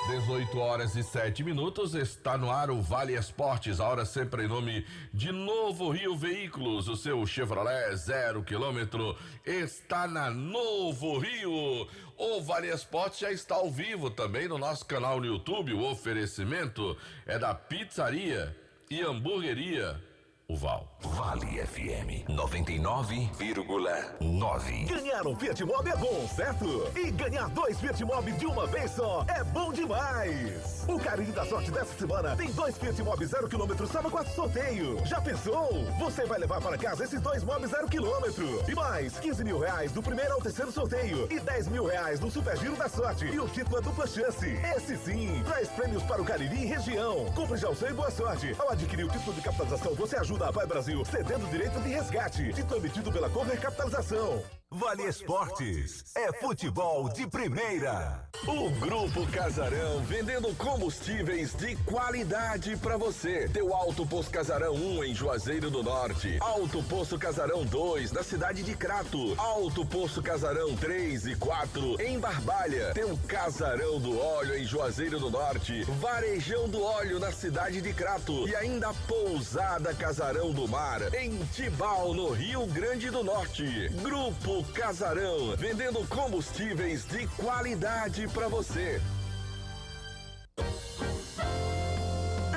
18h07, está no ar o Vale Esportes, a hora sempre em nome de Novo Rio Veículos, o seu Chevrolet 0 km está na Novo Rio. O Vale Esportes já está ao vivo também no nosso canal no YouTube. O oferecimento é da Pizzaria e Hamburgueria o Val. Vale FM 99,9. Ganhar um Fiat Mobi é bom, certo? E ganhar 2 Fiat Mobi de uma vez só é bom demais! O Cariri da Sorte dessa semana tem 2 Fiat Mobi 0 km só no 4 sorteio. Já pensou? Você vai levar para casa esses 2 Mobi 0 km. E mais 15 mil reais do primeiro ao terceiro sorteio. E 10 mil reais no Super Giro da Sorte. E o título é dupla chance. Esse sim, traz prêmios para o Cariri e região. Compre já o seu e boa sorte. Ao adquirir o título de capitalização, você ajuda a Pai Brasil, cedendo direito de resgate. Título emitido pela Corre Capitalização. Vale Esportes é futebol de primeira. O Grupo Casarão, vendendo combustíveis de qualidade para você. Teu Alto Posto Casarão 1 em Juazeiro do Norte, Alto Posto Casarão 2 na cidade de Crato, Alto Posto Casarão 3 e 4 em Barbalha. Tem o Casarão do Óleo em Juazeiro do Norte, Varejão do Óleo na cidade de Crato e ainda Pousada Casarão do Mar em Tibau, no Rio Grande do Norte. Grupo Casarão, vendendo combustíveis de qualidade para você.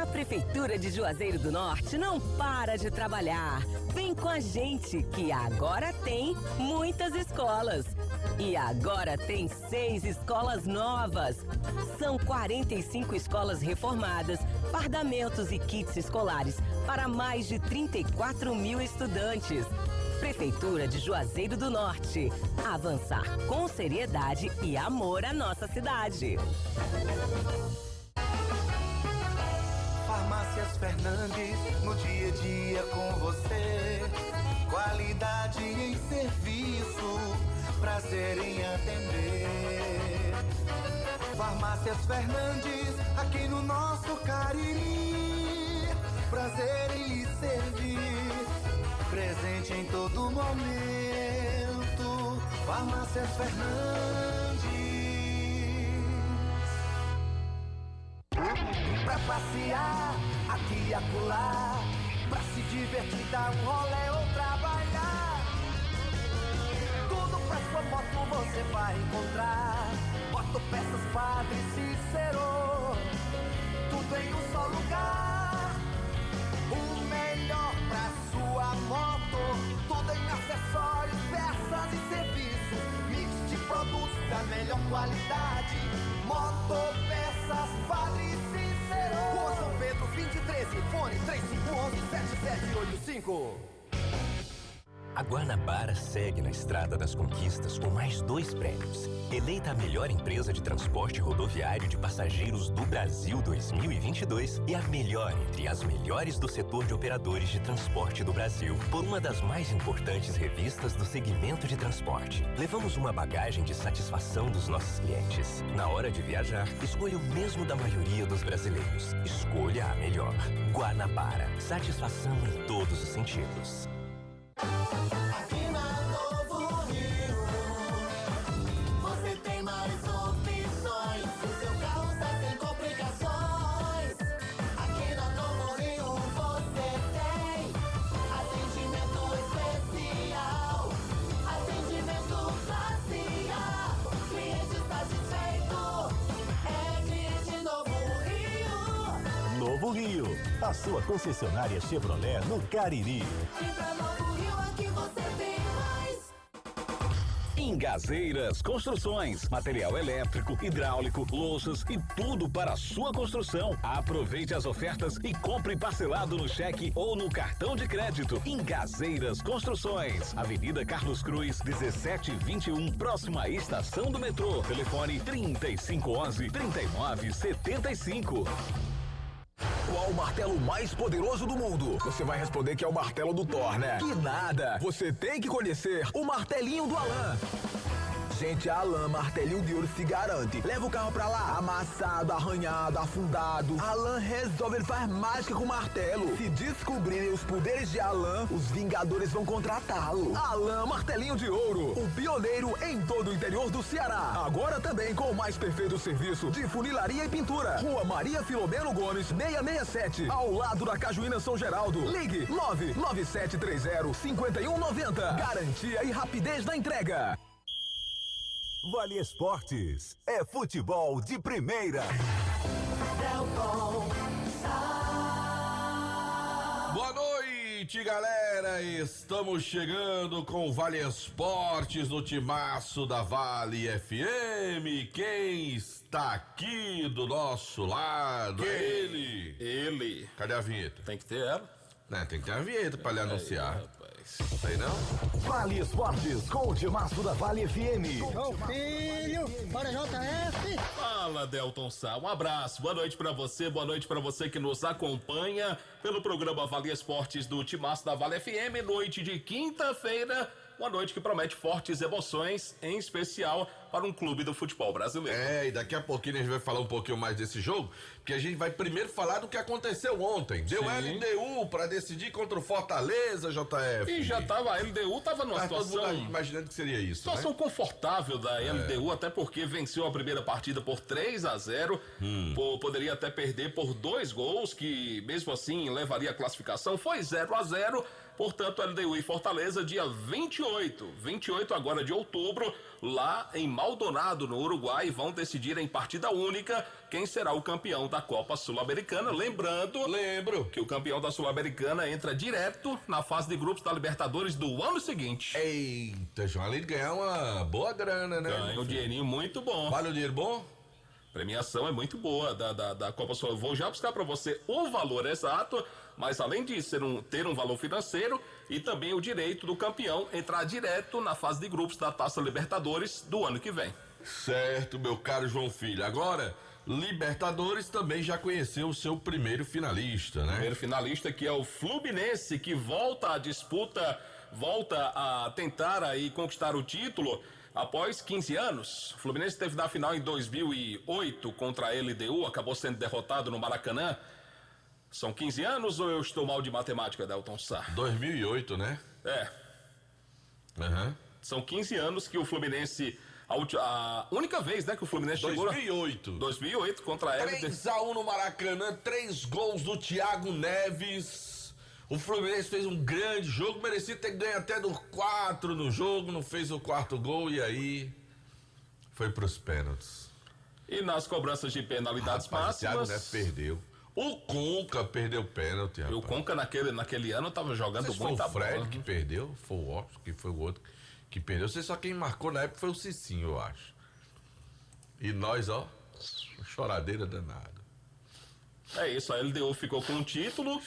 A Prefeitura de Juazeiro do Norte não para de trabalhar. Vem com a gente, que agora tem muitas escolas. E agora tem 6 escolas novas. São 45 escolas reformadas, fardamentos e kits escolares para mais de 34 mil estudantes. Prefeitura de Juazeiro do Norte. Avançar com seriedade e amor à nossa cidade. Farmácias Fernandes, no dia a dia com você. Qualidade em serviço, prazer em atender. Farmácias Fernandes, aqui no nosso Cariri. Prazer em lhe servir. Presente em todo momento, Farmácias Fernandes. Pra passear, aqui e acolá, pra se divertir, dar um rolê ou trabalhar. Tudo pra sua moto você vai encontrar. Motopeças Padre Cícero, tudo em um só lugar. O melhor pra sua moto, tudo em acessórios, peças e serviços, mix de produtos da melhor qualidade. Motopeças Padre Cícero, Rua São Pedro 2013, fone 3511-7785. A Guanabara segue na estrada das conquistas com mais 2 prêmios. Eleita a melhor empresa de transporte rodoviário de passageiros do Brasil 2022 e a melhor entre as melhores do setor de operadores de transporte do Brasil, por uma das mais importantes revistas do segmento de transporte. Levamos uma bagagem de satisfação dos nossos clientes. Na hora de viajar, escolha o mesmo da maioria dos brasileiros. Escolha a melhor. Guanabara. Satisfação em todos os sentidos. Aqui na Novo Rio, você tem mais opções. O seu carro está sem complicações. Aqui na Novo Rio você tem atendimento especial, atendimento classe A. Cliente satisfeito, é cliente Novo Rio. Novo Rio, a sua concessionária Chevrolet no Cariri. Engazeiras Construções, material elétrico, hidráulico, louças e tudo para a sua construção. Aproveite as ofertas e compre parcelado no cheque ou no cartão de crédito. Engazeiras Construções, Avenida Carlos Cruz, 1721, próxima à estação do metrô. Telefone 3511-3975. Qual o martelo mais poderoso do mundo? Você vai responder que é o martelo do Thor, né? Que nada! Você tem que conhecer o martelinho do Alan. gente, a Alan Martelinho de Ouro se garante. Leva o carro pra lá, amassado, arranhado, afundado. Alan resolve, ele faz mágica com o martelo. Se descobrirem os poderes de Alan, os Vingadores vão contratá-lo. Alan Martelinho de Ouro, o pioneiro em todo o interior do Ceará. Agora também com o mais perfeito serviço de funilaria e pintura. Rua Maria Filomeno Gomes, 667, ao lado da Cajuína São Geraldo. Ligue 99730-5190. Garantia e rapidez na entrega. Vale Esportes é futebol de primeira. Boa noite, galera. Estamos chegando com o Vale Esportes no timaço da Vale FM. Quem está aqui do nosso lado? Ele. Cadê a vinheta? Tem que ter ela. Né, tem que ter a vinheta pra lhe anunciar. Sei não? Vale Esportes com o timaço da Vale FM. Ô filho, bora JF. Fala, Delton Sá, um abraço, boa noite pra você que nos acompanha pelo programa Vale Esportes do Timaço da Vale FM, noite de quinta-feira, uma noite que promete fortes emoções, em especial para um clube do futebol brasileiro. E daqui a pouquinho a gente vai falar um pouquinho mais desse jogo, porque a gente vai primeiro falar do que aconteceu ontem. Deu LDU pra decidir contra o Fortaleza, JF. E já tava, a LDU tava numa situação... Todo mundo imaginando que seria isso, situação confortável da LDU, até porque venceu a primeira partida por 3-0, poderia até perder por 2 gols, que mesmo assim levaria a classificação, foi 0-0, portanto LDU e Fortaleza dia 28 agora de outubro, lá em Maldonado, no Uruguai, vão decidir em partida única quem será o campeão da Copa Sul-Americana. Lembro que o campeão da Sul-Americana entra direto na fase de grupos da Libertadores do ano seguinte. Eita, João, além de ganhar uma boa grana, né? Ganha um dinheirinho muito bom. Vale o dinheiro bom? Premiação é muito boa da Copa Sul. Vou já buscar para você o valor exato, mas além de ter um valor financeiro e também o direito do campeão entrar direto na fase de grupos da Taça Libertadores do ano que vem. Certo, meu caro João Filho. Agora, Libertadores também já conheceu o seu primeiro finalista, né? Primeiro finalista que é o Fluminense, que volta à disputa, volta a tentar aí conquistar o título após 15 anos. O Fluminense esteve na final em 2008 contra a LDU, acabou sendo derrotado no Maracanã. São 15 anos ou eu estou mal de matemática, Delton Sá? 2008, né? São 15 anos que o Fluminense... A única vez, né, que o Fluminense 2008. 2008 contra a LDU. 3-1 no Maracanã, 3 gols do Thiago Neves. O Fluminense fez um grande jogo, merecia ter ganho até do 4 no jogo, não fez o 4º gol e aí foi pros pênaltis. E nas cobranças de penalidades máximas... O Thiago Neves perdeu. O Conca perdeu o pênalti, rapaz. E o Conca naquele ano tava jogando muita bola. Foi o Fred que perdeu, foi o Otto que foi o outro que perdeu. Sei só quem marcou na época foi o Cicinho, eu acho. E nós, ó, choradeira danada. É isso, a LDU ficou com o título.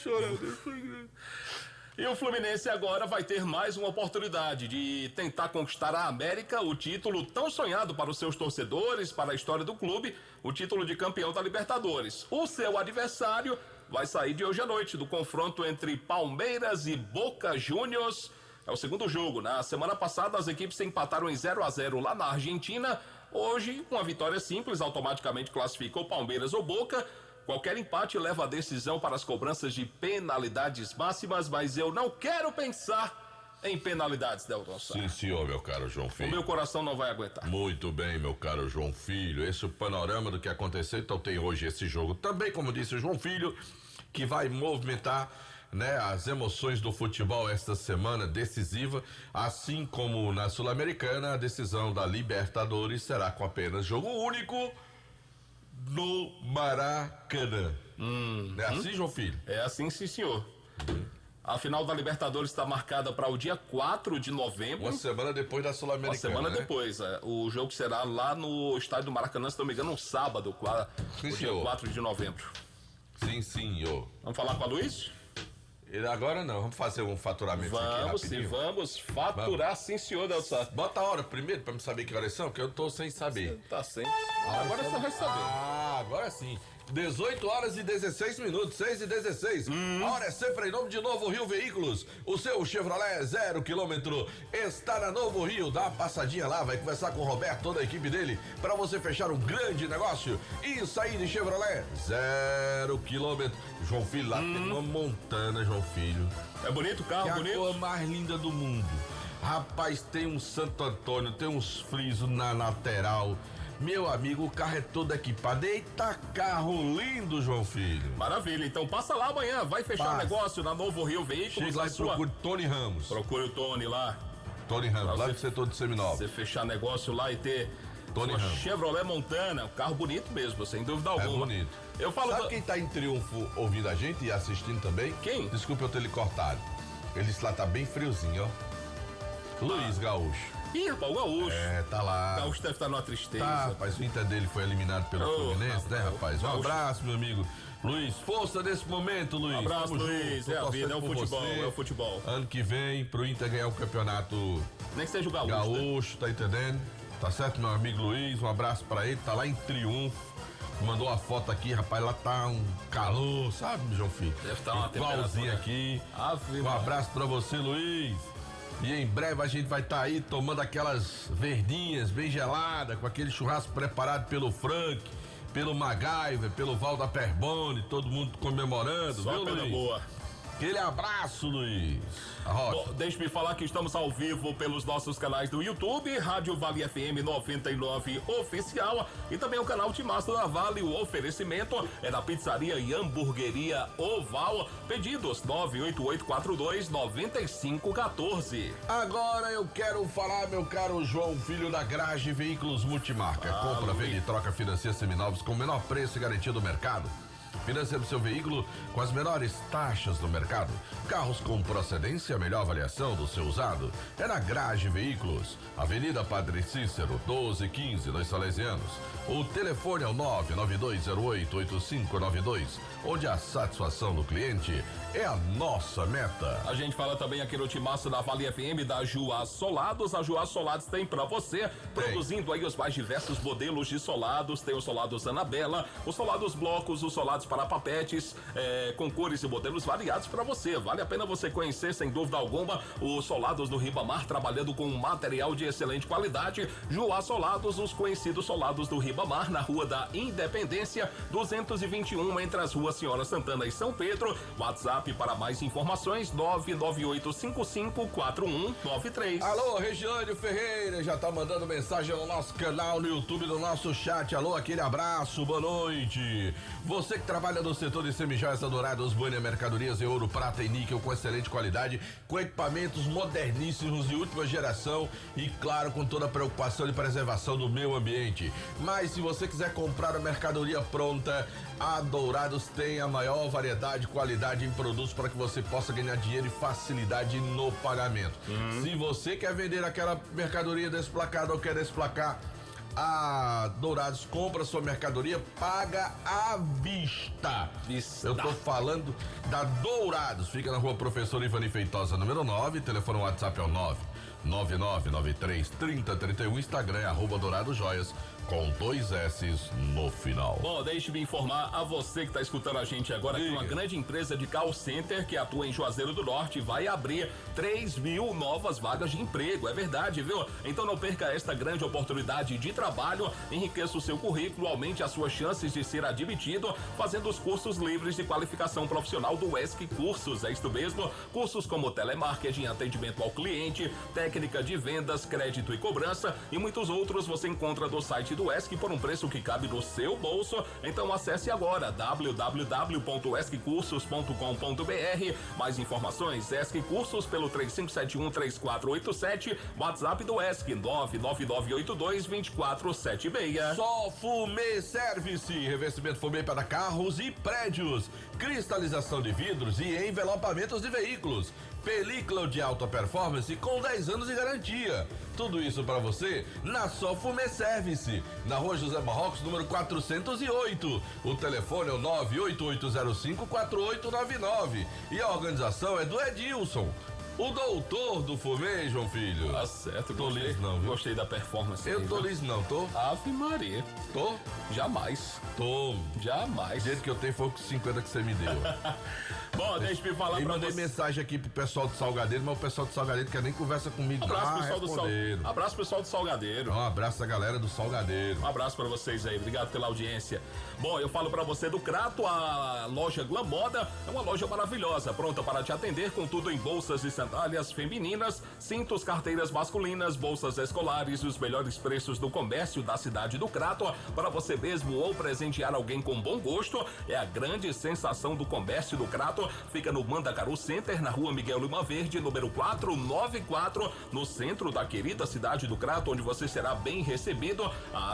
E o Fluminense agora vai ter mais uma oportunidade de tentar conquistar a América, o título tão sonhado para os seus torcedores, para a história do clube, o título de campeão da Libertadores. O seu adversário vai sair de hoje à noite do confronto entre Palmeiras e Boca Juniors. É o segundo jogo. Na semana passada as equipes empataram em 0-0 lá na Argentina. Hoje, uma vitória simples automaticamente classificou Palmeiras ou Boca. Qualquer empate leva a decisão para as cobranças de penalidades máximas, mas eu não quero pensar em penalidades, Delton Sá. Sim, senhor, meu caro João Filho. O meu coração não vai aguentar. Muito bem, meu caro João Filho. Esse é o panorama do que aconteceu. Então tem hoje esse jogo também, como disse o João Filho, que vai movimentar, né, as emoções do futebol esta semana decisiva, assim como na Sul-Americana, a decisão da Libertadores será com apenas jogo único no Maracanã. É assim, João Filho? É assim, sim, senhor. A final da Libertadores está marcada para o dia 4 de novembro. Uma semana depois da Sul-Americana. Uma semana depois. O jogo será lá no estádio do Maracanã, se não me engano, um sábado, dia 4 de novembro. Sim, senhor. Vamos falar com a Luiz? Agora não, vamos fazer um faturamento aqui rapidinho. Vamos faturar sim, senhor Delsa. Bota a hora primeiro pra me saber que horas são, porque eu tô sem saber. Tá sem. Agora você vai saber. Agora sim. 18 horas e 16 minutos, 6h16. A hora é sempre em nome de Novo Rio Veículos. O seu Chevrolet 0 km está na Novo Rio. Dá uma passadinha lá, vai conversar com o Roberto, toda a equipe dele, para você fechar um grande negócio e sair de Chevrolet 0 km. João Filho, lá tem uma Montana, João Filho. É bonito o carro, bonito? É a cor mais linda do mundo. Rapaz, tem um Santo Antônio, tem uns frisos na lateral. Meu amigo, o carro é todo equipado. Eita, carro lindo, João Filho. Maravilha, então passa lá amanhã, vai fechar o negócio na Novo Rio Veículos. Chega lá e procure Tony Ramos. Procure o Tony lá. Tony Ramos, lá do setor de Seminova. Você fechar negócio lá e ter Tony Ramos. Chevrolet Montana, um carro bonito mesmo, sem dúvida alguma. É bonito. Eu falo. Sabe quem tá em Triunfo ouvindo a gente e assistindo também? Quem? Desculpa eu ter lhe cortado. Ele lá tá bem friozinho, ó. Luiz Gaúcho. Ih, rapaz, o Gaúcho. Tá lá. O Gaúcho deve estar numa tristeza. Tá, rapaz, o Inter dele foi eliminado pelo Fluminense, né, rapaz? Um abraço, meu amigo. Luiz, força nesse momento, Luiz. Abraço, Tamo Luiz. Junto, é a vida, é o futebol, você. é o futebol. Ano que vem, pro Inter ganhar o campeonato. Nem que seja o Gaúcho. Gaúcho, tá entendendo? Tá certo, meu amigo Luiz? Um abraço pra ele, tá lá em Triunfo. Mandou uma foto aqui, rapaz, lá tá um calor, sabe, João Filho? Deve estar uma igualzinho aqui. Um abraço pra você, Luiz. E em breve a gente vai estar aí tomando aquelas verdinhas bem geladas, com aquele churrasco preparado pelo Frank, pelo MacGyver, pelo Valda Perboni, todo mundo comemorando, Só viu, pena Luiz? boa. Aquele abraço, Luiz. Bom, deixe-me falar que estamos ao vivo pelos nossos canais do YouTube, Rádio Vale FM 99 Oficial e também o canal Timaço da Vale. O oferecimento é da Pizzaria e Hamburgueria Oval. Pedidos 98842-9514. Agora eu quero falar, meu caro João Filho, da Garage Veículos Multimarca. Compra, vende e troca, financia seminovos com o menor preço e garantia do mercado. Financiando seu veículo com as menores taxas do mercado. Carros com procedência, a melhor avaliação do seu usado é na Garage Veículos, Avenida Padre Cícero, 1215, Dois Salesianos. O telefone é o 992088592, onde a satisfação do cliente é a nossa meta. A gente fala também aqui no Timaço da Vale FM da Juá Solados. A Juá Solados tem pra você, produzindo aí os mais diversos modelos de solados. Tem os solados Anabela, os solados blocos, os solados para papetes, com cores e modelos variados pra você. Vale a pena você conhecer, sem dúvida alguma, os solados do Ribamar, trabalhando com um material de excelente qualidade. Juá Solados, os conhecidos solados do Ribamar, na Rua da Independência, 221, entre as ruas Senhora Santana e São Pedro. WhatsApp para mais informações, 998554193. Alô, Regiane Ferreira, já tá mandando mensagem no nosso canal, no YouTube, no nosso chat. Alô, aquele abraço, boa noite. Você que trabalha no setor de semijoias douradas, banha, mercadorias em ouro, prata e níquel com excelente qualidade, com equipamentos moderníssimos de última geração e, claro, com toda a preocupação de preservação do meio ambiente. Mas se você quiser comprar a mercadoria pronta, a Dourados tem a maior variedade e qualidade em produtos para que você possa ganhar dinheiro e facilidade no pagamento. Se você quer vender aquela mercadoria desplacada ou quer desplacar, a Dourados compra sua mercadoria, paga à vista. Eu tô falando da Dourados, fica na Rua Professor Ivani Feitosa, número 9, telefone WhatsApp é o 999933031, Instagram é @DouradoJoias, com 2 S's no final. Bom, deixe-me informar a você que está escutando a gente agora que uma grande empresa de call center que atua em Juazeiro do Norte vai abrir 3.000 novas vagas de emprego. É verdade, viu? Então não perca esta grande oportunidade de trabalho, enriqueça o seu currículo, aumente as suas chances de ser admitido, fazendo os cursos livres de qualificação profissional do ESC Cursos. É isto mesmo, cursos como telemarketing, atendimento ao cliente, técnica de vendas, crédito e cobrança e muitos outros você encontra do site do ESC por um preço que cabe no seu bolso. Então acesse agora www.esccursos.com.br. Mais informações, ESC Cursos pelo 3571-3487, WhatsApp do ESC 99982-2476. Só Fumê Service, revestimento fumê para carros e prédios, cristalização de vidros e envelopamentos de veículos. película de alta performance com 10 anos de garantia. Tudo isso para você na Só Fumê Service, na Rua José Marrocos, número 408. O telefone é o 988054899 e a organização é do Edilson, o doutor do fumê, João Filho. Tá certo, tô gostei. liso não, viu? Gostei da performance. Eu tô liso não, tô? Ave Maria. Tô? Jamais. Tô. Jamais. O jeito que eu tenho foi com 50 que você me deu. Bom, deixa eu falar pra mandei você. mensagem aqui pro pessoal do Salgadeiro, mas o pessoal do Salgadeiro quer nem conversa comigo. Abraço, pessoal do Salgadeiro. Abraço, pessoal do Salgadeiro. Um abraço a galera do Salgadeiro. Um abraço pra vocês aí, obrigado pela audiência. Bom, eu falo pra você do Crato, a loja Glam Moda é uma loja maravilhosa, pronta para te atender com tudo em bolsas e sandálias femininas, cintos, carteiras masculinas, bolsas escolares e os melhores preços do comércio da cidade do Crato, para você mesmo ou presentear alguém com bom gosto. É a grande sensação do comércio do Crato, fica no Mandacaru Center, na rua Miguel Lima Verde, número 494, no centro da querida cidade do Crato, onde você será bem recebido.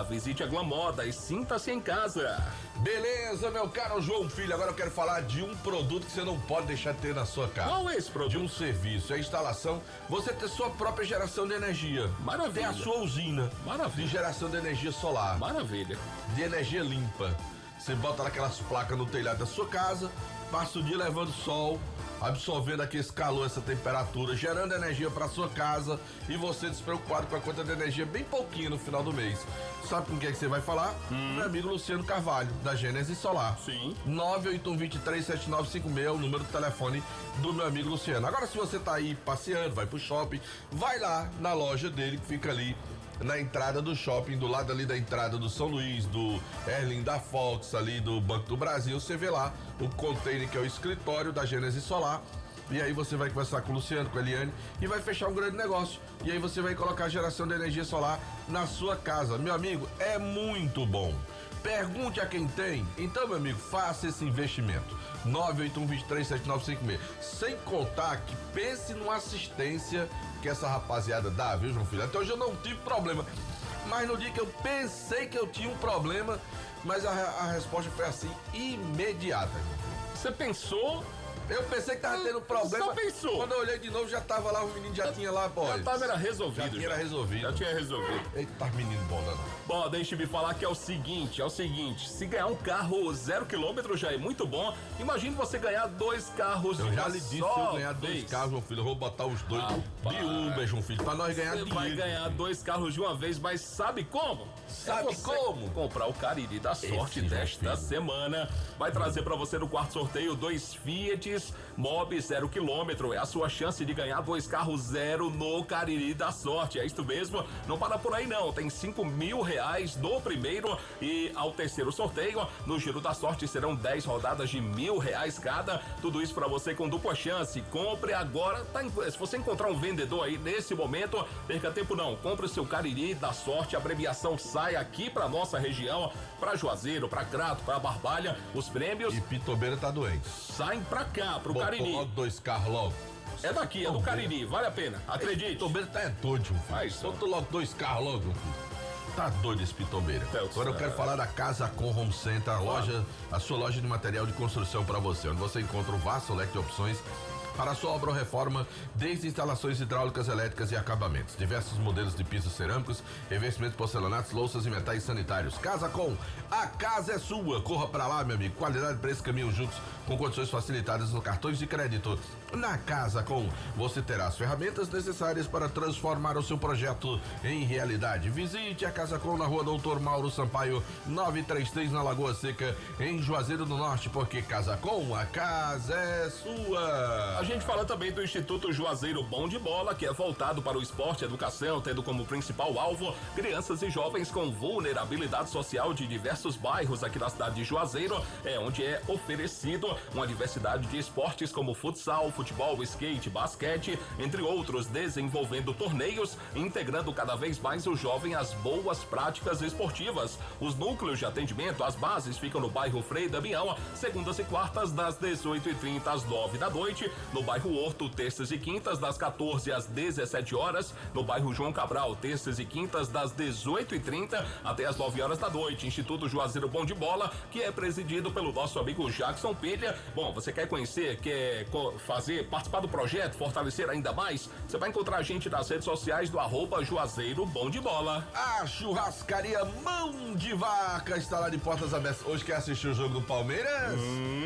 Visite a Glam Moda e sinta-se em casa. Beleza, meu caro João Filho, agora eu quero falar de um produto que você não pode deixar de ter na sua casa. Qual é esse produto? De um serviço, é a instalação, você ter sua própria geração de energia. Maravilha. Ter a sua usina. Maravilha. De geração de energia solar. Maravilha. De energia limpa. Você bota aquelas placas no telhado da sua casa, passa o dia levando sol, absorvendo aqui esse calor, essa temperatura, gerando energia para sua casa e você despreocupado com a conta de energia bem pouquinho no final do mês. Sabe com quem é que você vai falar? Meu amigo Luciano Carvalho, da Gênesis Solar. Sim. 981237956 é o número do telefone do meu amigo Luciano. Agora, se você tá aí passeando, vai pro shopping, vai lá na loja dele que fica ali na entrada do shopping, do lado ali da entrada do São Luís, do Erling da Fox, ali do Banco do Brasil. Você vê lá o container que é o escritório da Gênesis Solar. E aí você vai conversar com o Luciano, com a Eliane e vai fechar um grande negócio. E aí você vai colocar a geração de energia solar na sua casa. Meu amigo, é muito bom. Pergunte a quem tem. Então, meu amigo, faça esse investimento. 981237956. Sem contar que pense numa assistência que essa rapaziada dá, viu, João Filho? Até hoje eu não tive problema. Mas no dia que eu pensei que eu tinha um problema, mas a resposta foi assim, imediata. Você pensou? Eu pensei que tava tendo problema. Só pensou. Quando eu olhei de novo, já tava lá, o menino já tinha lá, pô. Já tava resolvido. Já tinha resolvido. Eita, tá menino bom, não. Bom, deixa-me falar que é o seguinte, se ganhar um carro 0 km já é muito bom. Imagine você ganhar 2 carros de uma uma já lhe disse, se só eu ganhar 2 carros, João Filho, eu vou botar os 2 de Uber, João Filho, pra nós ganhar dinheiro. Você vai ganhar 2 carros de uma vez, mas sabe como? Sabe como? Comprar o Cariri da sorte desta semana. Vai trazer pra você no quarto sorteio 2 Fiat Mobi 0 km. É a sua chance de ganhar 2 carros 0 no Cariri da sorte. É isso mesmo? Não para por aí não. Tem R$5.000 no primeiro e ao terceiro sorteio. No Giro da Sorte serão 10 rodadas de R$1.000 cada. Tudo isso pra você com dupla chance. Compre agora. Se você encontrar um vendedor aí nesse momento, perca tempo não. Compre o seu Cariri da sorte. A abreviação sai aqui pra nossa região, pra Juazeiro, pra Crato, pra Barbalha. Os prêmios. E Pitobeira tá doente. Saem pra cá, pro Cariri. Logo 2 carros logo. É daqui, é do Cariri, vale a pena, acredite. Pitobeira tá doido, filho. Faz. Solta logo 2 carros logo, filho. Tá doido esse Pitobeira. Agora eu quero falar da Casa Com Home Center, a sua loja de material de construção para você, onde você encontra um vasto leque de opções para a sua obra ou reforma, desde instalações hidráulicas, elétricas e acabamentos. Diversos modelos de pisos cerâmicos, revestimentos porcelanatos, louças e metais sanitários. Casa Com, a casa é sua. Corra para lá, meu amigo. Qualidade, preço, caminham juntos, com condições facilitadas nos cartões de crédito. Na Casa Com, você terá as ferramentas necessárias para transformar o seu projeto em realidade. Visite a Casa Com na rua Doutor Mauro Sampaio, 933, na Lagoa Seca, em Juazeiro do Norte, porque Casa Com, a casa é sua. A gente fala também do Instituto Juazeiro Bom de Bola, que é voltado para o esporte e educação, tendo como principal alvo crianças e jovens com vulnerabilidade social de diversos bairros aqui na cidade de Juazeiro, onde é oferecido uma diversidade de esportes como futsal, futebol, skate, basquete, entre outros, desenvolvendo torneios e integrando cada vez mais o jovem às boas práticas esportivas. Os núcleos de atendimento, as bases, ficam no bairro Frei Damião, segundas e quartas, das 18h30 às 9 da noite, no no bairro Horto, terças e quintas, das 14 às 17 horas. No bairro João Cabral, terças e quintas, das 18h30 até as 9 horas da noite. Instituto Juazeiro Bom de Bola, que é presidido pelo nosso amigo Jackson Pilha. Bom, você quer conhecer, quer participar do projeto, fortalecer ainda mais? Você vai encontrar a gente nas redes sociais do @Juazeiro Bom de Bola. A churrascaria Mão de Vaca está lá de portas abertas. Hoje quer assistir o jogo do Palmeiras?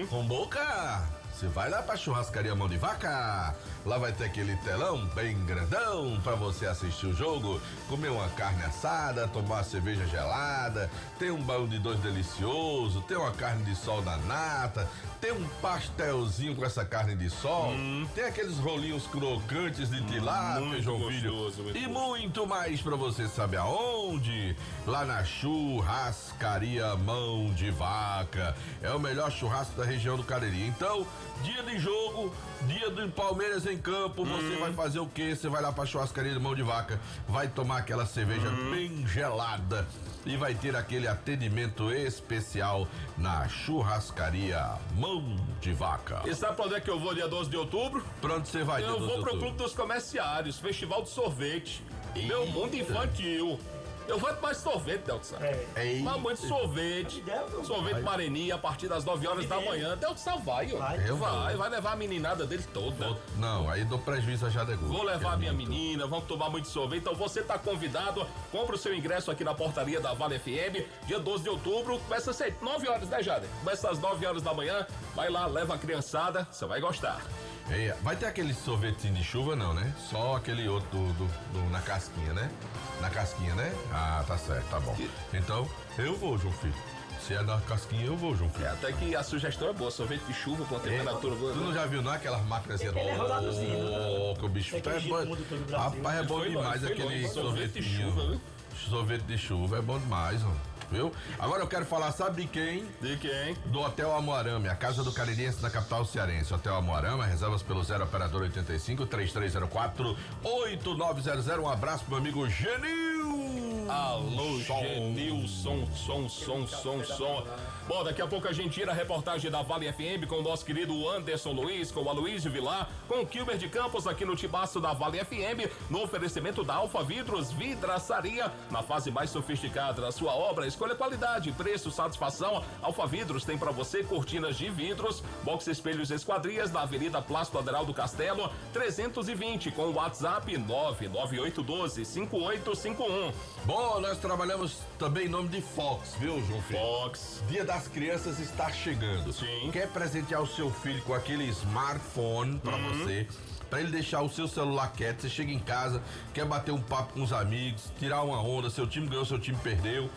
Com Boca? Você vai lá pra churrascaria Mão de Vaca. Lá vai ter aquele telão bem grandão pra você assistir o jogo, comer uma carne assada, tomar uma cerveja gelada, tem um balo de dois delicioso, tem uma carne de sol na nata, tem um pastelzinho com essa carne de sol, tem aqueles rolinhos crocantes de tilápia, João Filho, e muito mais pra você saber aonde? Lá na churrascaria Mão de Vaca. É o melhor churrasco da região do Cariri. Então, dia de jogo, dia do Palmeiras em campo, você vai fazer o quê? Você vai lá pra churrascaria Mão de Vaca, vai tomar aquela cerveja bem gelada e vai ter aquele atendimento especial na churrascaria Mão de Vaca. E sabe pra onde é que eu vou dia 12 de outubro? Pra onde você vai dia 12 de outubro? Eu vou pro Clube dos Comerciários, Festival de Sorvete. Meu mundo infantil. Eu vou mais sorvete, Deltsan. Mas muito sorvete. Sorvete Marenia a partir das 9 horas da manhã. Deltsan vai, ó. Vai levar a meninada dele toda. Não, aí dou prejuízo a Jadegu. Vou levar a minha menina, vamos tomar muito sorvete. Então você tá convidado, compra o seu ingresso aqui na portaria da Vale FM, dia 12 de outubro. Começa às 9 horas, né, Jade? Começa às 9 horas da manhã. Vai lá, leva a criançada, você vai gostar. Vai ter aquele sorvetinho de chuva, não, né? Só aquele outro na casquinha, né? Na casquinha, né? Ah, tá certo, tá bom. Então, eu vou, João Filho. Se é na casquinha, eu vou, João Filho. Até que a sugestão é boa, sorvete de chuva com temperatura boa. Tu não já viu, não? Aquelas máquinas assim, que o bicho tá bom. Rapaz, é bom demais aquele sorvete de chuva, viu? Sorvete de chuva é bom demais, ó. Viu? Agora eu quero falar, sabe de quem? De quem? Do Hotel Amoarama, a casa do caririense da capital cearense. Hotel Amoarama, reservas pelo 0 operador 85 3304 8900. Um abraço pro meu amigo Genil. Alô, Genilson, som. Bom, daqui a pouco a gente tira a reportagem da Vale FM com o nosso querido Anderson Luiz, com o Aloysio Vilar, com o Kilber de Campos aqui no Tibaço da Vale FM, no oferecimento da Alfa Vidros Vidraçaria, na fase mais sofisticada da sua obra. Escolha qualidade, preço, satisfação. Alfa Vidros tem pra você cortinas de vidros, box espelhos esquadrias na Avenida Plácido Aderal do Castelo, 320, com o WhatsApp 99812-5851. Bom, nós trabalhamos também em nome de Fox, viu, João Filho? Fox. Dia das Crianças está chegando. Sim. Quer presentear o seu filho com aquele smartphone pra você, pra ele deixar o seu celular quieto, você chega em casa, quer bater um papo com os amigos, tirar uma onda, seu time ganhou, seu time perdeu.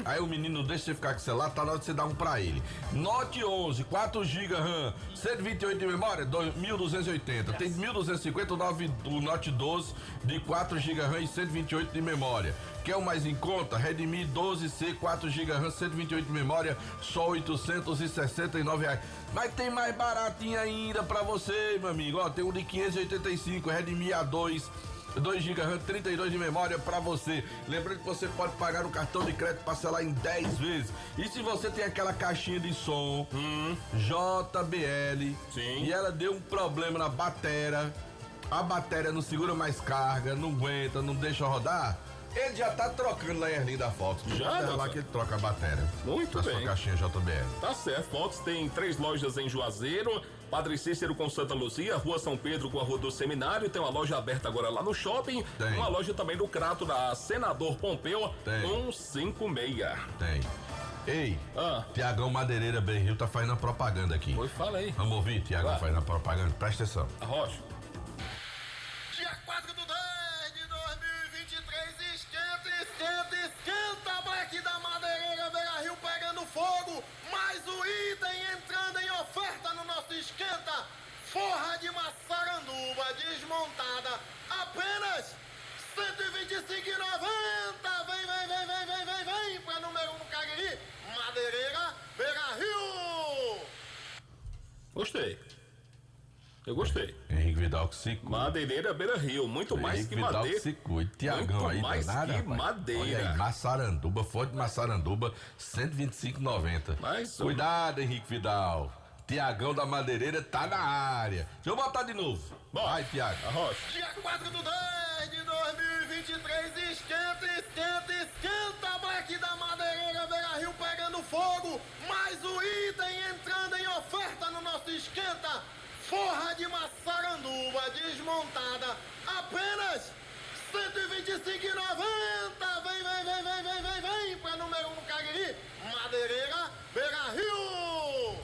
Aí o menino não deixa você ficar com o celular, tá na hora de você dar um pra ele. Note 11, 4 GB RAM, 128 de memória, 1.280. Tem 1.250 o Note 12 de 4 GB RAM e 128 de memória. Quer o mais em conta? Redmi 12C, 4 GB RAM, 128 de memória, só R$869. Mas tem mais baratinho ainda pra você, meu amigo. Ó, tem um de 585, Redmi A2, 2 GB RAM, 32 de memória pra você. Lembrando que você pode pagar no cartão de crédito, parcelar em 10 vezes. E se você tem aquela caixinha de som JBL, e ela deu um problema na bateria, a bateria não segura mais carga, não aguenta, não deixa rodar, ele já tá trocando lá em Erlim da Fox. Já, é lá que ele troca a bateria. Muito bem. Sua caixinha JBL. Tá certo. Fox tem 3 lojas em Juazeiro, Padre Cícero com Santa Luzia, Rua São Pedro com a Rua do Seminário, tem uma loja aberta agora lá no shopping, uma loja também no Crato da Senador Pompeu, 156. Tem. Ei, Tiagão Madeireira Berril tá fazendo a propaganda aqui. Pois fala aí. Vamos ouvir, Tiagão fazendo a propaganda? Presta atenção. Arrocha. Dia 4 do 10 de 2023, esquenta, Black da Madeireira Beira Rio pegando fogo, mais o item entrando em oferta no nosso esquenta, forra de maçaranduba desmontada, apenas R$125,90, vem pra número 1 no Cariri, Madeireira Beira Rio. Gostei. Eu gostei. Henrique Vidal que se cuida. Madeireira Beira Rio, muito mais Henrique que Vidal madeira. Que se cuida. Tiagão muito aí, mais danada, que rapaz. madeira. Olha aí, maçaranduba, fonte de maçaranduba, R$125,90. Cuidado, Henrique Vidal. Tiagão da Madeireira tá na área. Deixa eu botar de novo. Vai, Tiago. Dia 4 do 10 de 2023, esquenta, Black da Madeireira, Beira Rio pegando fogo, mais o item entrando em oferta no nosso esquenta, forra de maçaranduba desmontada, apenas R$125,90, vem pra número 1 no Cariri, Madeireira, Beira Rio.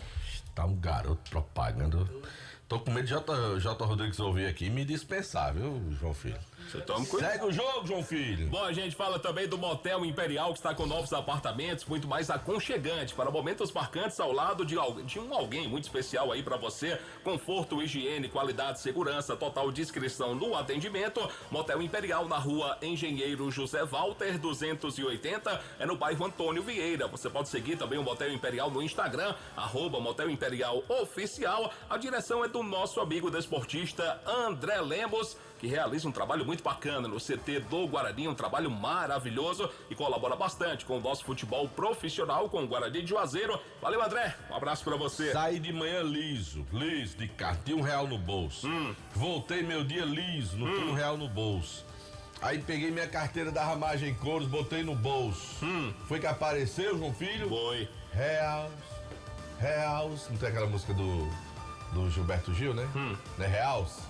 Tá um garoto propaganda. Tô com medo de J. Rodrigues ouvir aqui e me dispensar, viu, João Filho? Você toma cuidado. Segue o jogo, João Filho. Bom, a gente fala também do Motel Imperial, que está com novos apartamentos, muito mais aconchegante, para momentos marcantes ao lado de alguém muito especial aí para você. Conforto, higiene, qualidade, segurança, total discrição no atendimento. Motel Imperial na rua Engenheiro José Walter, 280, é no bairro Antônio Vieira. Você pode seguir também o Motel Imperial no Instagram, @Motel Imperial Oficial. A direção é do nosso amigo desportista André Lemos, que realiza um trabalho muito bacana no CT do Guarani, um trabalho maravilhoso e colabora bastante com o nosso futebol profissional, com o Guarani de Juazeiro. Valeu, André, um abraço pra você. Saí de manhã liso de carro, tinha R$1 no bolso. Voltei meu dia liso, não tinha R$1 no bolso. Aí peguei minha carteira da Ramagem Couros, botei no bolso. Foi que apareceu, João Filho? Foi. Reals, não tem aquela música do Gilberto Gil, né? Não é Reals?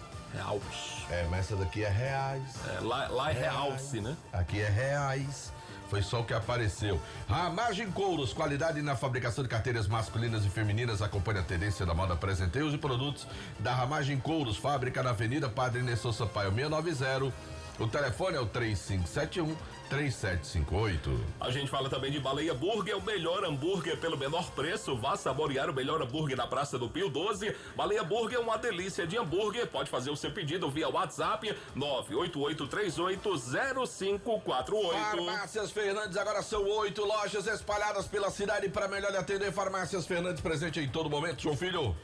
É, mas essa daqui é reais. É, lá é realce, né? Aqui é reais. Foi só o que apareceu. Ramagem Couros, qualidade na fabricação de carteiras masculinas e femininas. Acompanha a tendência da moda, presenteios e produtos da Ramagem Couros. Fábrica na Avenida Padre Nessor Sampaio 690. O telefone é o 3571-3758. A gente fala também de Baleia Burger, o melhor hambúrguer pelo menor preço. Vá saborear o melhor hambúrguer na Praça do Pio 12. Baleia Burger é uma delícia de hambúrguer. Pode fazer o seu pedido via WhatsApp 988380548. Farmácias Fernandes, agora são 8 lojas espalhadas pela cidade para melhor lhe atender. Farmácias Fernandes, presente em todo momento, João Filho.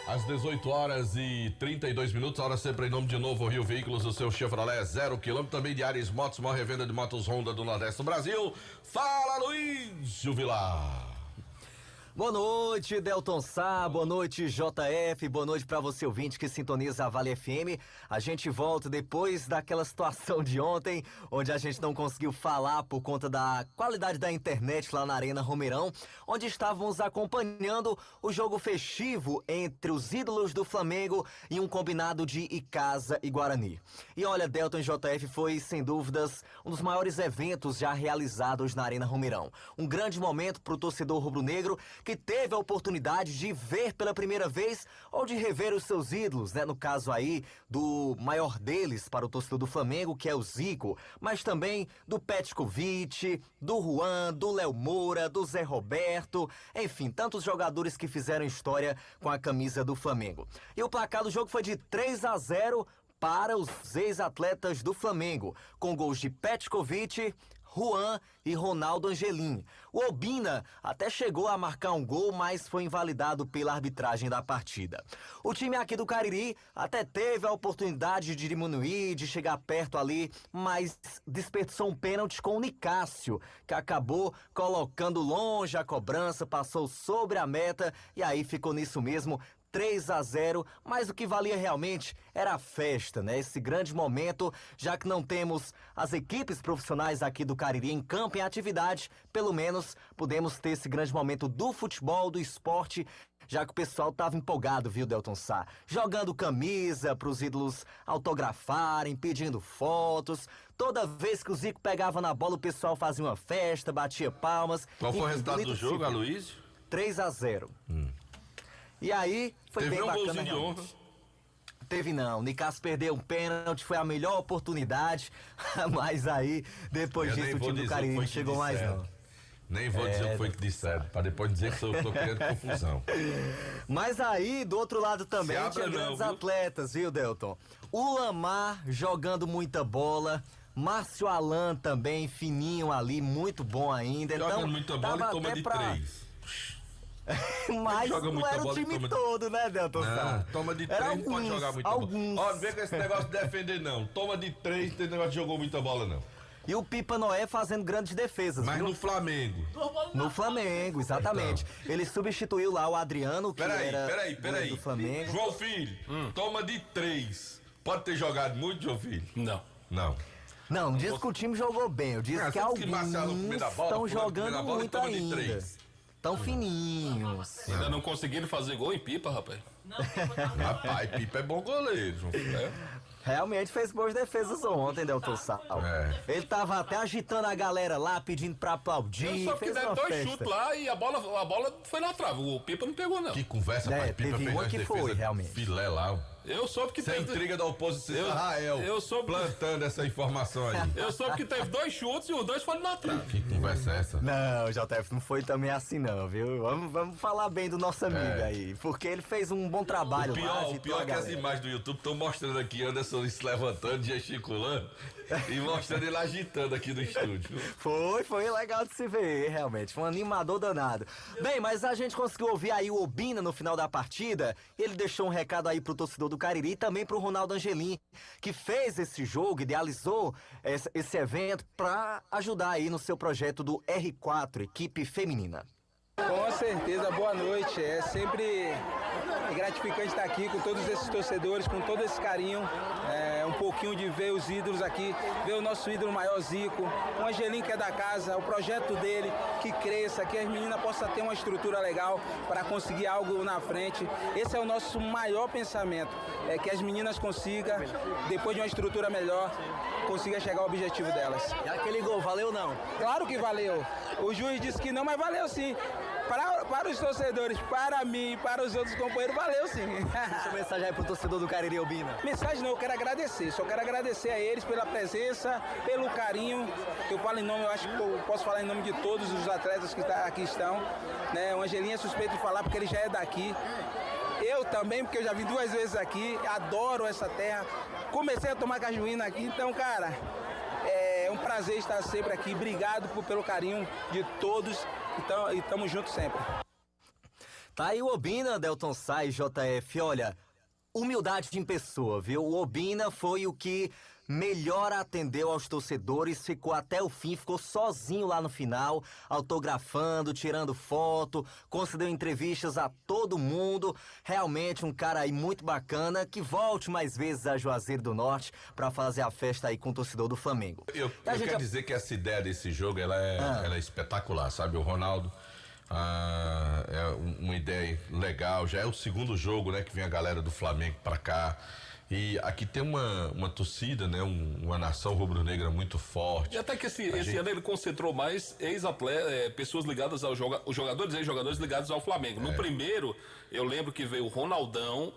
Às 18h32, hora sempre em nome de Novo Rio Veículos, o seu Chevrolet 0 km, também de Ares Motos, maior revenda de motos Honda do Nordeste do Brasil. Fala, Luiz Vilar. Boa noite, Delton Sá, boa noite, JF, boa noite pra você ouvinte que sintoniza a Vale FM. A gente volta depois daquela situação de ontem, onde a gente não conseguiu falar por conta da qualidade da internet lá na Arena Romeirão, onde estávamos acompanhando o jogo festivo entre os ídolos do Flamengo e um combinado de Icasa e Guarani. E olha, Delton e JF, foi sem dúvidas um dos maiores eventos já realizados na Arena Romeirão. Um grande momento pro torcedor rubro-negro, que teve a oportunidade de ver pela primeira vez ou de rever os seus ídolos, né? No caso aí do maior deles para o torcedor do Flamengo, que é o Zico, mas também do Petkovic, do Juan, do Léo Moura, do Zé Roberto, enfim, tantos jogadores que fizeram história com a camisa do Flamengo. E o placar do jogo foi de 3-0 para os ex-atletas do Flamengo, com gols de Petkovic, Juan e Ronaldo Angelim. O Obina até chegou a marcar um gol, mas foi invalidado pela arbitragem da partida. O time aqui do Cariri até teve a oportunidade de diminuir, de chegar perto ali, mas desperdiçou um pênalti com o Nicásio, que acabou colocando longe a cobrança, passou sobre a meta e aí ficou nisso mesmo. 3-0, mas o que valia realmente era a festa, né? Esse grande momento, já que não temos as equipes profissionais aqui do Cariri em campo, em atividade, pelo menos podemos ter esse grande momento do futebol, do esporte, já que o pessoal tava empolgado, viu, Delton Sá? Jogando camisa pros ídolos autografarem, pedindo fotos. Toda vez que o Zico pegava na bola, o pessoal fazia uma festa, batia palmas. Qual foi o resultado do jogo, Aloysio? 3-0. E aí, foi Teve bem bacana. Golzinho de honra. Teve não, o Nicásio perdeu um pênalti, foi a melhor oportunidade, mas aí, depois disso, o time do Cariri não chegou mais não. Nem vou dizer o que foi que disseram, pra depois dizer que eu tô criando confusão. Mas aí, do outro lado também, tinha grandes atletas, viu, Delton? O Lamar jogando muita bola, Márcio Alan também, fininho ali, muito bom ainda. Joga então, muita bola e toma de 3. Mas não era o time todo, né, Delton? Toma de 3, não pode jogar muita bola. Ó, não vem com esse negócio de defender, não. Toma de 3, tem negócio de jogou muita bola, não. E o Pipa Noé fazendo grandes defesas. Mas viu? no Flamengo. No Flamengo, exatamente. Então. Ele substituiu lá o Adriano, que era Peraí. do Flamengo. João Filho, toma de 3. Pode ter jogado muito, João Filho? Não. Não disse que o time jogou bem. Eu disse que alguns estão jogando muito ainda. Tão fininhos. Ainda não conseguiram fazer gol em Pipa, rapaz. Rapaz, Pipa é bom goleiro, João Filho. Realmente fez boas defesas ontem, Delton Sal. Ele tava até agitando a galera lá, pedindo pra aplaudir. Só que deram 2 chutes lá e a bola foi na trave. O Pipa não pegou, não. Que conversa, pai. Pipa teve fez uma umas que defesas foi, realmente. filé lá. Eu soube que teve... intriga da oposição Israel. Eu soube... plantando essa informação aí. Eu soube que teve 2 chutes e os 2 foram na trave. Que conversa é essa? Não, JF, não foi também assim não, viu? Vamos falar bem do nosso amigo aí, porque ele fez um bom trabalho lá. O pior é que as imagens do YouTube estão mostrando aqui Anderson se levantando, gesticulando e mostrando ele agitando aqui no estúdio. Foi legal de se ver, realmente. Foi um animador danado. Bem, mas a gente conseguiu ouvir aí o Obina no final da partida. Ele deixou um recado aí pro torcedor do Cariri e também pro Ronaldo Angelim, que fez esse jogo, idealizou esse evento para ajudar aí no seu projeto do R4, equipe feminina. Com certeza, boa noite. É sempre gratificante estar aqui com todos esses torcedores, com todo esse carinho. Um pouquinho de ver os ídolos aqui, ver o nosso ídolo maior, Zico, o Angelim que é da casa, o projeto dele, que cresça, que as meninas possam ter uma estrutura legal para conseguir algo na frente. Esse é o nosso maior pensamento, que as meninas consigam, depois de uma estrutura melhor, consigam chegar ao objetivo delas. E aquele gol, valeu ou não? Claro que valeu. O juiz disse que não, mas valeu sim. Para os torcedores, para mim, para os outros companheiros, valeu sim. Deixa mensagem aí pro torcedor do Cariri, Obina. Mensagem não, eu quero agradecer. Só quero agradecer a eles pela presença, pelo carinho. Eu falo em nome, eu acho que eu posso falar em nome de todos os atletas que aqui estão. Né? O Angelim é suspeito de falar porque ele já é daqui. Eu também, porque eu já vim 2 vezes aqui, adoro essa terra. Comecei a tomar cajuína aqui, então, cara, é um prazer estar sempre aqui. Obrigado pelo carinho de todos. Então, e tamo junto sempre. Tá aí o Obina, Delton Sá e JF. Olha, humildade em pessoa, viu? O Obina foi o que melhor atendeu aos torcedores, ficou até o fim, ficou sozinho lá no final, autografando, tirando foto, concedeu entrevistas a todo mundo. Realmente um cara aí muito bacana, que volte mais vezes a Juazeiro do Norte pra fazer a festa aí com o torcedor do Flamengo. Eu quero dizer que essa ideia desse jogo, ela é espetacular, sabe? O Ronaldo... é uma ideia legal, já é o 2º jogo, né, que vem a galera do Flamengo pra cá. E aqui tem uma torcida, né, uma nação rubro-negra muito forte. E até que esse ano ele concentrou mais ex-atletas, pessoas ligadas ao os jogadores e ex-jogadores ligados ao Flamengo. No primeiro, eu lembro que veio o Ronaldão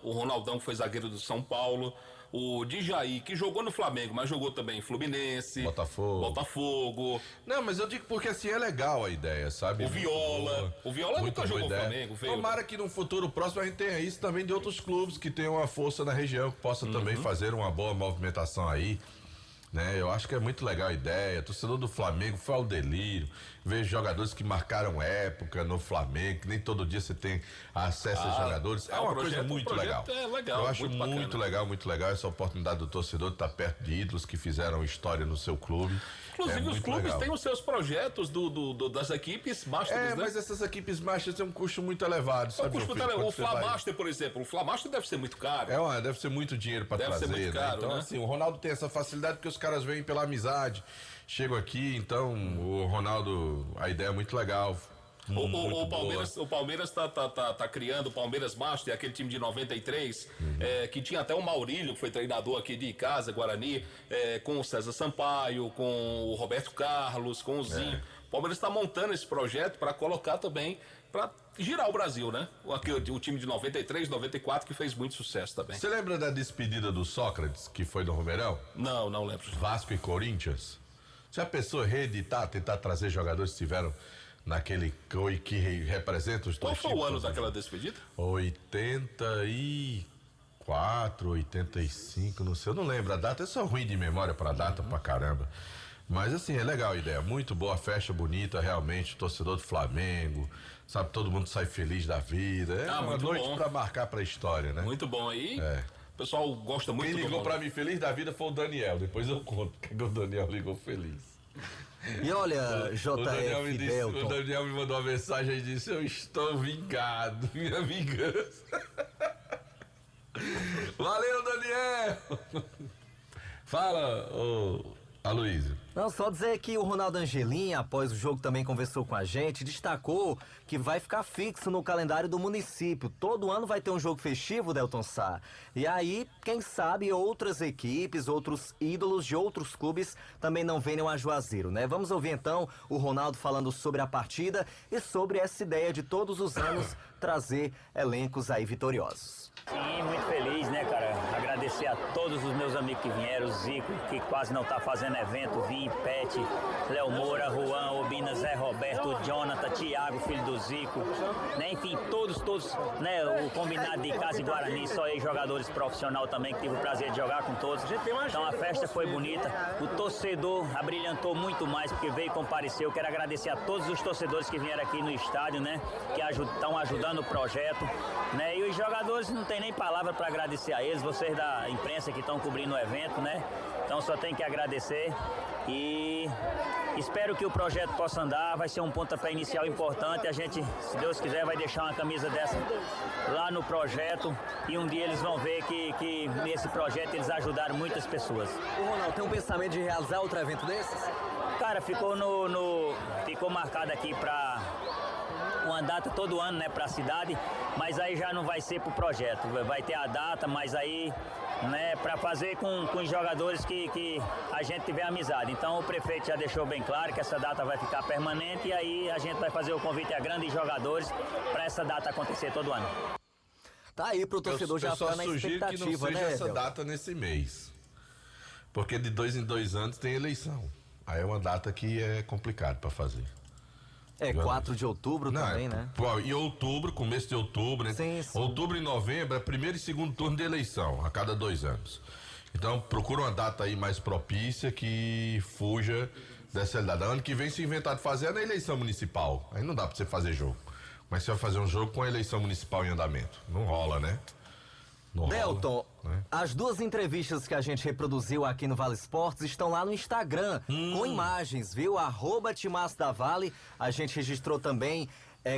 que foi zagueiro do São Paulo, o Djaí, que jogou no Flamengo, mas jogou também em Fluminense, Botafogo. Não, mas eu digo porque assim é legal a ideia, sabe? O Viola nunca jogou no Flamengo. Tomara que no futuro próximo a gente tenha isso também de outros clubes que tenham uma força na região, que possa também fazer uma boa movimentação aí. Né? Eu acho que é muito legal a ideia. Torcedor do Flamengo foi ao delírio. Vejo jogadores que marcaram época no Flamengo, que nem todo dia você tem acesso a jogadores. É uma coisa muito legal. É legal. Eu acho muito legal essa oportunidade do torcedor de estar perto de ídolos que fizeram história no seu clube. Inclusive, os clubes têm os seus projetos das equipes Masters, né? Mas essas equipes Masters têm um custo muito elevado, sabe? O Flamaster, por exemplo. O Flamaster deve ser muito caro. Deve ser muito dinheiro para trazer, ser muito caro, né? Então, assim, o Ronaldo tem essa facilidade porque os caras vêm pela amizade, chegam aqui, então o Ronaldo, a ideia é muito legal. O Palmeiras tá criando o Palmeiras Master, aquele time de 93, que tinha até o Maurílio, que foi treinador aqui de casa, Guarani, com o César Sampaio, com o Roberto Carlos, com o Zinho. O Palmeiras está montando esse projeto para colocar também, para girar o Brasil, né? O time de 93, 94, que fez muito sucesso também. Você lembra da despedida do Sócrates, que foi no Romeirão? Não lembro. Vasco e Corinthians? Já pensou reeditar, tentar trazer jogadores que estiveram naquele que representa os dois. Qual foi o ano daquela despedida? 84, 85, não sei, eu não lembro a data, eu sou ruim de memória pra data pra caramba. Mas assim, é legal a ideia, muito boa, festa bonita, realmente, torcedor do Flamengo, sabe, todo mundo sai feliz da vida, é uma noite pra marcar pra história, né? Muito bom aí. O pessoal gosta muito. Quem ligou pra mim feliz da vida foi o Daniel, depois eu conto que o Daniel ligou feliz. E olha, O Delton. Daniel me mandou uma mensagem e disse: eu estou vingado, minha vingança. Valeu, Daniel! Fala, Aloysio. Não, só dizer que o Ronaldo Angelim, após o jogo, também conversou com a gente, destacou que vai ficar fixo no calendário do município. Todo ano vai ter um jogo festivo, Delton Sá. E aí, quem sabe, outras equipes, outros ídolos de outros clubes também não venham a Juazeiro, né? Vamos ouvir então o Ronaldo falando sobre a partida e sobre essa ideia de todos os anos trazer elencos aí vitoriosos. Sim, muito feliz, né, cara? Agradecer a todos os meus amigos que vieram, Zico, que quase não tá fazendo evento, Vim, Pet, Léo Moura, Juan, Obina, Zé Roberto, Jonathan, Thiago, filho do Zico, né? Enfim, todos, né? O combinado de Casa e Guarani, só aí jogadores profissionais também, que tive o prazer de jogar com todos. Então a festa foi bonita, o torcedor abrilhantou muito mais, porque veio e compareceu. Quero agradecer a todos os torcedores que vieram aqui no estádio, né? Que estão ajudando o projeto, né? E os jogadores não tem nem palavra para agradecer a eles, vocês da imprensa que estão cobrindo o evento, né? Então só tem que agradecer e espero que o projeto possa andar, vai ser um pontapé inicial importante, a gente, se Deus quiser, vai deixar uma camisa dessa lá no projeto e um dia eles vão ver que nesse projeto eles ajudaram muitas pessoas. O Ronaldo tem um pensamento de realizar outro evento desses? Cara, ficou ficou marcado aqui para uma data todo ano, né, para a cidade, mas aí já não vai ser pro projeto, vai ter a data, mas aí, né, para fazer com os jogadores que a gente tiver amizade. Então o prefeito já deixou bem claro que essa data vai ficar permanente e aí a gente vai fazer o convite a grandes jogadores para essa data acontecer todo ano. Tá aí pro torcedor já ficar na expectativa, que não seja né, essa data nesse mês, porque de 2 em 2 anos tem eleição, aí é uma data que é complicado para fazer. 4 de outubro também, né? E outubro, começo de outubro, né? Sim. Outubro e novembro é primeiro e segundo turno de eleição, a cada 2 anos. Então, procura uma data aí mais propícia que fuja dessa realidade. Ano que vem, se inventar de fazer, é na eleição municipal. Aí não dá pra você fazer jogo. Mas você vai fazer um jogo com a eleição municipal em andamento. Não rola, né? Não Delton, rola, né? As 2 entrevistas que a gente reproduziu aqui no Vale Esportes estão lá no Instagram, com imagens, viu? @Timaço-da-Vale. A gente registrou também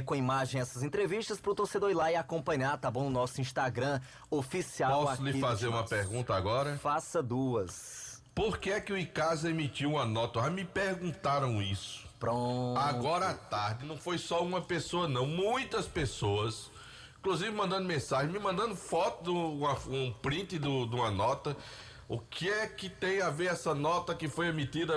com imagem essas entrevistas pro torcedor ir lá e acompanhar, tá bom? No nosso Instagram oficial. Posso lhe fazer uma pergunta agora? Faça 2. Por que é que o Icasa emitiu uma nota? Já me perguntaram isso. Pronto. Agora à tarde, não foi só uma pessoa não, muitas pessoas, inclusive mandando mensagem, me mandando foto, um print de uma nota. O que é que tem a ver essa nota que foi emitida,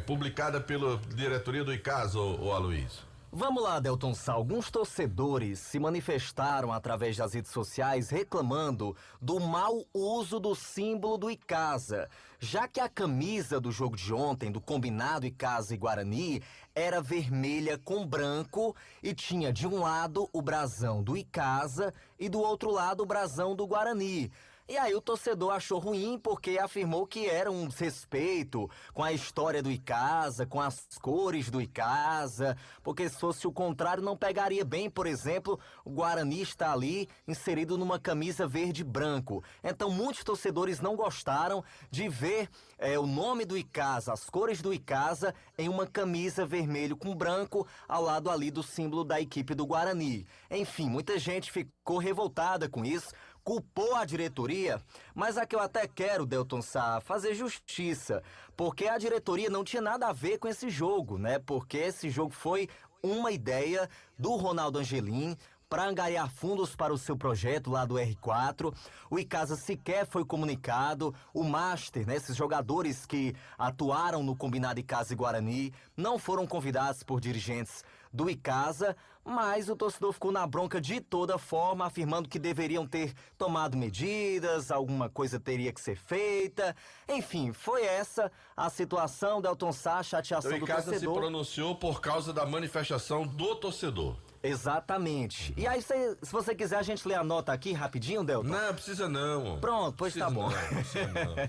publicada pela diretoria do Icasa, ô Aloysio? Vamos lá, Delton Sá. Alguns torcedores se manifestaram através das redes sociais reclamando do mau uso do símbolo do Icasa, já que a camisa do jogo de ontem, do combinado Icasa e Guarani, era vermelha com branco e tinha de um lado o brasão do Icasa e do outro lado o brasão do Guarani. E aí o torcedor achou ruim porque afirmou que era um desrespeito com a história do Icasa, com as cores do Icasa, porque se fosse o contrário não pegaria bem, por exemplo, o Guarani está ali inserido numa camisa verde e branco. Então muitos torcedores não gostaram de ver o nome do Icasa, as cores do Icasa em uma camisa vermelho com branco ao lado ali do símbolo da equipe do Guarani. Enfim, muita gente ficou revoltada com isso, culpou a diretoria, mas aqui eu até quero, Delton Sá, fazer justiça, porque a diretoria não tinha nada a ver com esse jogo, né? Porque esse jogo foi uma ideia do Ronaldo Angelim para angariar fundos para o seu projeto lá do R4. O Icasa sequer foi comunicado, o Master, né, esses jogadores que atuaram no combinado Icasa e Guarani, não foram convidados por dirigentes do Icasa, mas o torcedor ficou na bronca de toda forma, afirmando que deveriam ter tomado medidas, alguma coisa teria que ser feita. Enfim, foi essa a situação, Delton Sá, chateação do torcedor. O Icasa se pronunciou por causa da manifestação do torcedor. Exatamente. E aí, se você quiser, a gente lê a nota aqui rapidinho, Delton? Não, precisa não. Pronto, pois tá bom.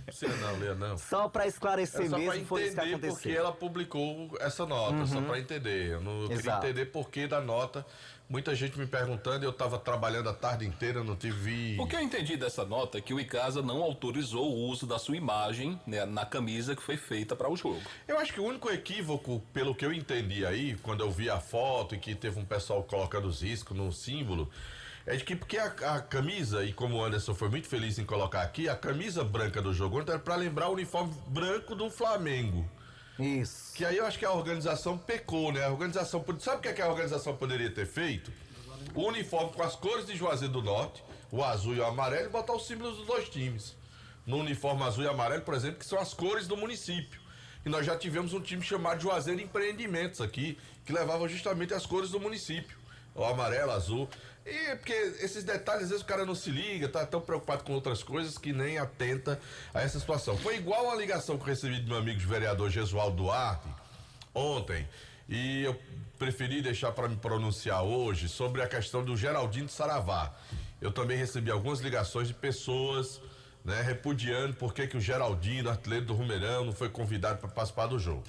Precisa não, Lê, não. Só pra esclarecer só mesmo, foi isso que aconteceu. Porque ela publicou essa nota, só pra entender. Eu queria entender por que da nota. Muita gente me perguntando, eu estava trabalhando a tarde inteira, não tive... O que eu entendi dessa nota é que o Icasa não autorizou o uso da sua imagem, né, na camisa que foi feita para o jogo. Eu acho que o único equívoco, pelo que eu entendi aí, quando eu vi a foto e que teve um pessoal colocando os riscos no símbolo, é de que porque a camisa, e como o Anderson foi muito feliz em colocar aqui, a camisa branca do jogo era para lembrar o uniforme branco do Flamengo. Isso. Que aí eu acho que a organização pecou, né? A organização, sabe o que a organização poderia ter feito? O uniforme com as cores de Juazeiro do Norte, o azul e o amarelo, e botar os símbolos dos dois times. No uniforme azul e amarelo, por exemplo, que são as cores do município. E nós já tivemos um time chamado Juazeiro Empreendimentos aqui, que levava justamente as cores do município. O amarelo, azul. E porque esses detalhes, às vezes o cara não se liga, tá tão preocupado com outras coisas que nem atenta a essa situação. Foi igual a ligação que eu recebi do meu amigo vereador Gesualdo Duarte ontem, e eu preferi deixar para me pronunciar hoje sobre a questão do Geraldinho de Saravá. Eu também recebi algumas ligações de pessoas, né, repudiando por que o Geraldinho, artilheiro do Rumeirão, não foi convidado para participar do jogo.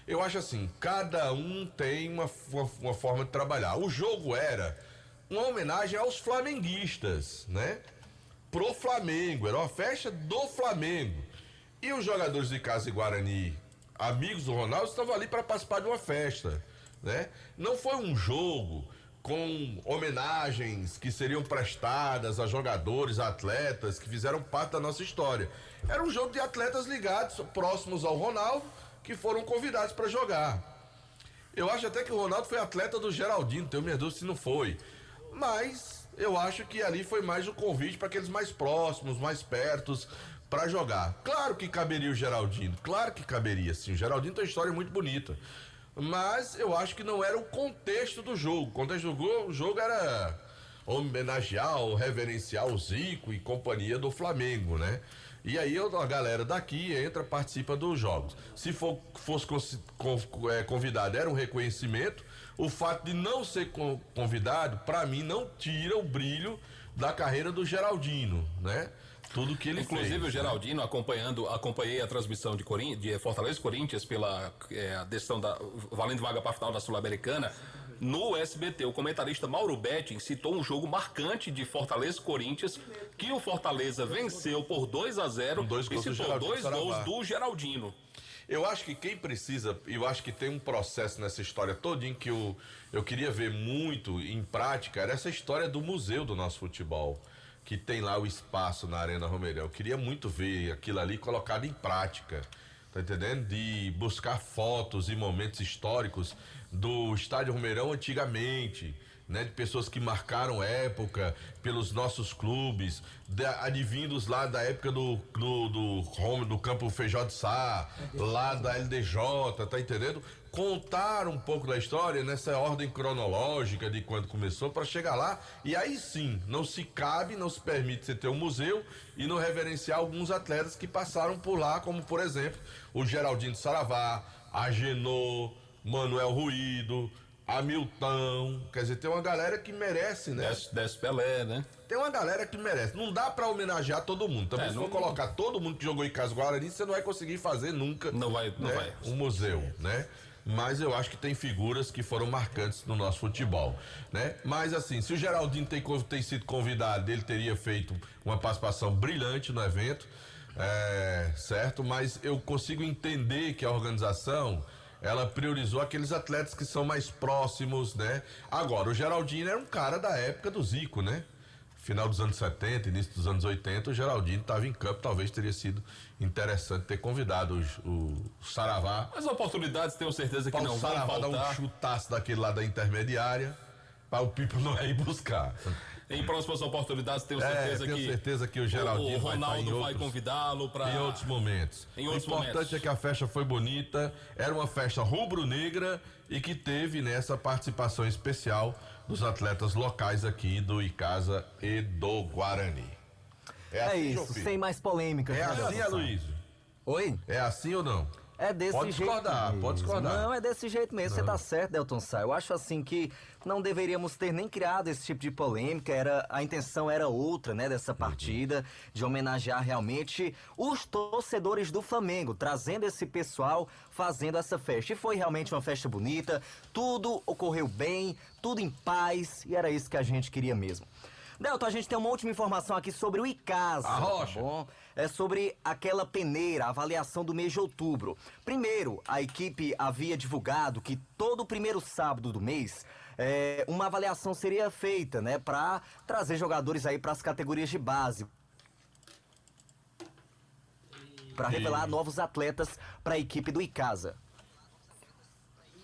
Eu acho assim, cada um tem uma forma de trabalhar. O jogo era uma homenagem aos flamenguistas, né? Pro Flamengo, era uma festa do Flamengo. E os jogadores de Casa e Guarani, amigos do Ronaldo, estavam ali para participar de uma festa, né? Não foi um jogo com homenagens que seriam prestadas a jogadores, a atletas que fizeram parte da nossa história. Era um jogo de atletas ligados, próximos ao Ronaldo, que foram convidados para jogar. Eu acho até que o Ronaldo foi atleta do Geraldinho, não tenho minha dúvida se não foi. Mas eu acho que ali foi mais um convite para aqueles mais próximos, mais pertos, para jogar. Claro que caberia o Geraldinho, claro que caberia, sim. O Geraldinho tem uma história muito bonita. Mas eu acho que não era o contexto do jogo. O contexto do jogo era homenagear ou reverenciar o Zico e companhia do Flamengo, né? E aí a galera daqui entra, participa dos jogos. Se fosse convidado, era um reconhecimento. O fato de não ser convidado, para mim, não tira o brilho da carreira do Geraldino, né? Tudo que ele fez. Inclusive o Geraldino, acompanhei a transmissão de Fortaleza e Corinthians pela decisão valendo vaga para a final da Sul-Americana. No SBT, o comentarista Mauro Betting citou um jogo marcante de Fortaleza e Corinthians, que o Fortaleza venceu por 2-0 e citou 2 gols do Geraldino. Eu acho que quem precisa, eu acho que tem um processo nessa história todinha que eu queria ver muito em prática, era essa história do museu do nosso futebol, que tem lá o espaço na Arena Romeirão. Eu queria muito ver aquilo ali colocado em prática, tá entendendo? De buscar fotos e momentos históricos do Estádio Romeirão antigamente, né? De pessoas que marcaram época pelos nossos clubes, advindos lá da época do Campo Feijó de Sá, lá da LDJ, tá entendendo? Contar um pouco da história nessa ordem cronológica de quando começou para chegar lá, e aí sim, não se permite você ter um museu e não reverenciar alguns atletas que passaram por lá, como por exemplo, o Geraldinho de Saravá, Agenor, Manuel Ruído, Hamilton, quer dizer, tem uma galera que merece, né? Desce Pelé, né? Tem uma galera que merece. Não dá pra homenagear todo mundo. Também se for colocar todo mundo que jogou em Casa Guarani, você não vai conseguir fazer nunca. Não vai. Um museu, né? Mas eu acho que tem figuras que foram marcantes no nosso futebol, né? Mas assim, se o Geraldinho tem sido convidado, ele teria feito uma participação brilhante no evento, certo? Mas eu consigo entender que a organização, ela priorizou aqueles atletas que são mais próximos, né? Agora, o Geraldinho era um cara da época do Zico, né? Final dos anos 70, início dos anos 80, o Geraldinho estava em campo, talvez teria sido interessante ter convidado o Saravá. As oportunidades, tenho certeza que não vão faltar. O Saravá dar um chutaço daquele lá da intermediária, para o Pipo não ir buscar. Em próximas oportunidades, tenho certeza que o Geraldinho o Ronaldo vai convidá-lo para em outros momentos. O importante é que a festa foi bonita, era uma festa rubro-negra e que teve nessa participação especial dos atletas locais aqui do Icasa e do Guarani. É assim, isso, sem mais polêmicas. É assim, Aloysio? Oi? É assim ou não? É desse Pode jeito discordar, mesmo. pode discordar. Não, é desse jeito mesmo, você tá certo, Delton Sá. Eu acho assim que não deveríamos ter nem criado esse tipo de polêmica, a intenção era outra, né, dessa partida, de homenagear realmente os torcedores do Flamengo, trazendo esse pessoal, fazendo essa festa. E foi realmente uma festa bonita, tudo ocorreu bem, tudo em paz, e era isso que a gente queria mesmo. Delton, a gente tem uma última informação aqui sobre o Icasa, tá bom? É sobre aquela peneira, a avaliação do mês de outubro. Primeiro, a equipe havia divulgado que todo primeiro sábado do mês uma avaliação seria feita, né, para trazer jogadores aí para as categorias de base, para revelar novos atletas para a equipe do Icasa.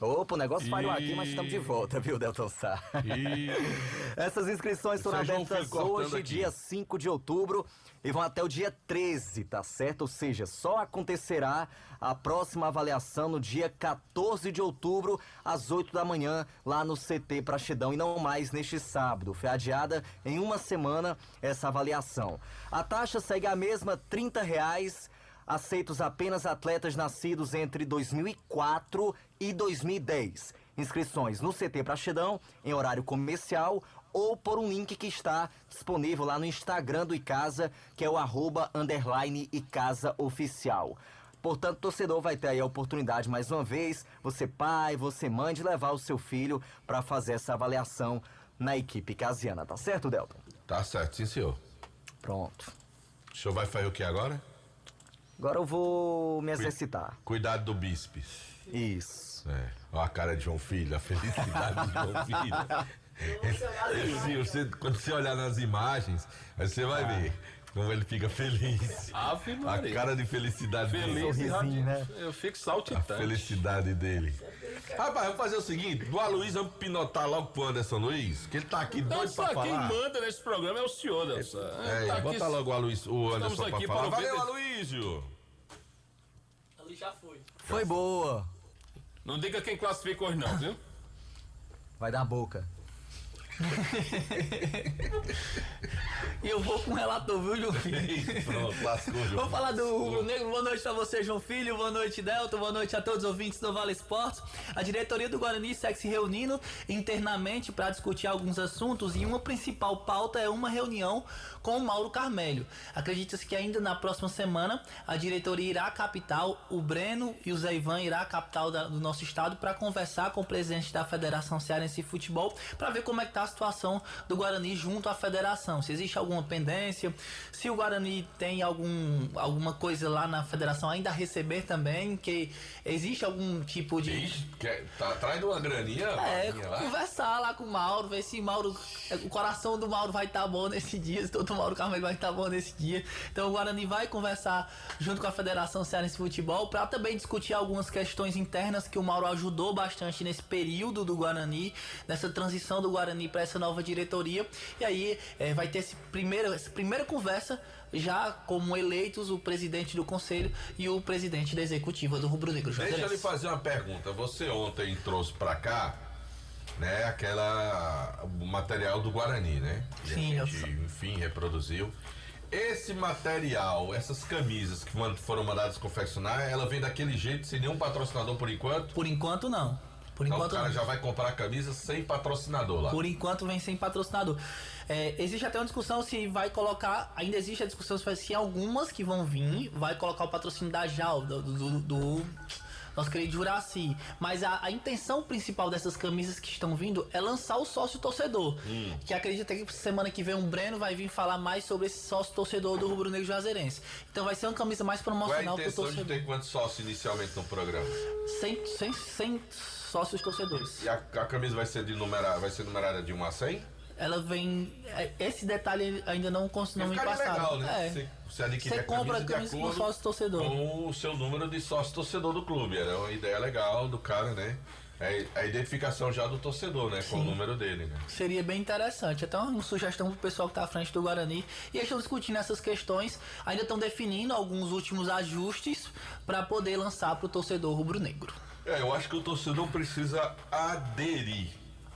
Opa, o negócio falhou aqui, mas estamos de volta, viu, Delton Sá? Essas inscrições foram abertas hoje, dia 5 de outubro, e vão até o dia 13, tá certo? Ou seja, só acontecerá a próxima avaliação no dia 14 de outubro, às 8 da manhã, lá no CT Praxedão, e não mais neste sábado. Foi adiada em uma semana essa avaliação. A taxa segue a mesma, R$30, aceitos apenas atletas nascidos entre 2004 e 2010. Inscrições no CT Praxedão, em horário comercial, ou por um link que está disponível lá no Instagram do Icasa, que é o @_IcasaOficial. Portanto, o torcedor vai ter aí a oportunidade, mais uma vez, você pai, você mãe, de levar o seu filho para fazer essa avaliação na equipe icasiana. Tá certo, Delton? Tá certo, sim, senhor. Pronto. O senhor vai fazer o que agora? Agora eu vou me exercitar. Cuidado do bíceps. Isso. Olha a cara de João Filho, a felicidade de João Filho. Quando você olhar nas imagens, aí você vai ver como ele fica feliz. A cara de felicidade feliz dele. né? Eu fico saltitante. A felicidade dele. Rapaz, vamos fazer o seguinte: do Aloysio, vamos pinotar logo pro Anderson Luiz, que ele tá aqui doido pra falar. Quem manda nesse programa é o senhor, Nelson. Bota logo o Anderson pra falar. Valeu, Aloysio! Ali já foi. Foi boa. Não diga quem classifica hoje não, viu? Vai dar boca. E eu vou com o relator, viu, João Filho? Pronto, lascou, João. Vamos falar do Rubro Negro. Boa noite pra você, João Filho. Boa noite, Delton. Boa noite a todos os ouvintes do Vale Esportes. A diretoria do Guarani segue se reunindo internamente para discutir alguns assuntos, e uma principal pauta é uma reunião com o Mauro Carmelho. Acredita-se que ainda na próxima semana a diretoria irá à capital, o Breno e o Zé Ivan irá à capital do nosso estado para conversar com o presidente da Federação Cearense de Futebol, para ver como é que tá a situação do Guarani junto à federação, se existe alguma pendência, se o Guarani tem alguma coisa lá na federação ainda a receber também, que existe algum tipo de... Tá atrás de uma graninha? Conversar lá com o Mauro, ver se o coração do Mauro vai estar bom nesse dia, se todo Mauro Carmelho vai estar bom nesse dia. Então o Guarani vai conversar junto com a Federação Cearense de Futebol para também discutir algumas questões internas que o Mauro ajudou bastante nesse período do Guarani, nessa transição do Guarani para essa nova diretoria. E aí vai ter essa primeira conversa já como eleitos o presidente do conselho e o presidente da executiva do Rubro Negro. Deixa eu lhe fazer uma pergunta. Você ontem trouxe pra cá, né, o material do Guarani, né? Sim, a gente, enfim, reproduziu. Esse material, essas camisas que foram mandadas confeccionar, ela vem daquele jeito, sem nenhum patrocinador por enquanto? Por enquanto não. Então o cara já vai comprar a camisa sem patrocinador lá. Por enquanto vem sem patrocinador. Existe até uma discussão se vai colocar, ainda existe a discussão se algumas que vão vir, vai colocar o patrocínio da JAL, do nosso querido Juraci. Mas a intenção principal dessas camisas que estão vindo é lançar o sócio torcedor. Que acredita que semana que vem o Breno vai vir falar mais sobre esse sócio torcedor do Rubro Negro Juazeirense. Então vai ser uma camisa mais promocional pro torcedor. Qual é a intenção de ter quantos sócios inicialmente no programa? 100 sócios torcedores. E a camisa vai ser numerada de 1 a 100? Ela vem... Esse detalhe ainda não me passaram. Legal, né? Você adquire a camisa com sócio torcedor. Com o seu número de sócio torcedor do clube. Era uma ideia legal do cara, né? A identificação já do torcedor, né? Sim. Com o número dele, né? Seria bem interessante. Até uma sugestão pro pessoal que tá à frente do Guarani. E eles estão discutindo essas questões. Ainda estão definindo alguns últimos ajustes para poder lançar pro torcedor rubro-negro. Eu acho que o torcedor precisa aderir.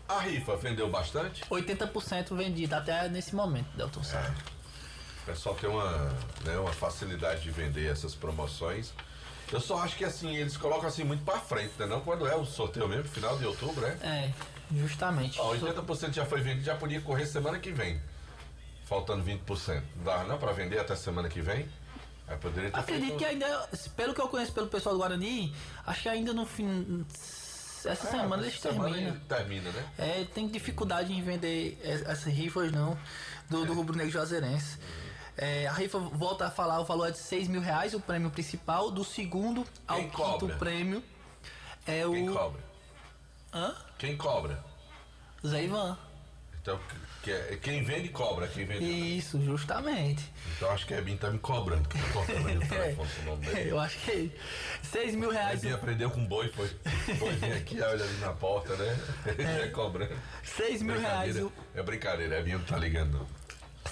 A rifa vendeu bastante? 80% vendida até nesse momento, Delton Sá. pessoal tem uma facilidade de vender essas promoções. Eu só acho que assim, eles colocam assim muito pra frente, né? Não quando é o sorteio mesmo, final de outubro, né? É, justamente. Ó, 80% já foi vendido, já podia correr semana que vem. Faltando 20%. Não dá não pra vender até semana que vem? Aí poderia ter Acredito que ainda, pelo que eu conheço pelo pessoal do Guarani, acho que ainda no fim... Essa semana eles terminam. Termina, né? É, tem dificuldade em vender essas rifas, não, do Rubro Negro Juazeirense. A rifa, volta a falar, o valor é de R$6.000, o prêmio principal. Do segundo ao quinto prêmio é o... Quem cobra? Hã? Quem cobra? Zé Ivan. Então, quem vende cobra, quem vende... Isso, justamente. Então acho que a Ebin tá me cobrando, que eu tô tocando aí o telefone com o nome dele. Eu acho que é R$6.000. A Ebin aprendeu com boi, foi. O boi vem aqui, olha ali na porta, né? Já cobrando. R$6.000. É brincadeira, a Ebin não tá ligando não.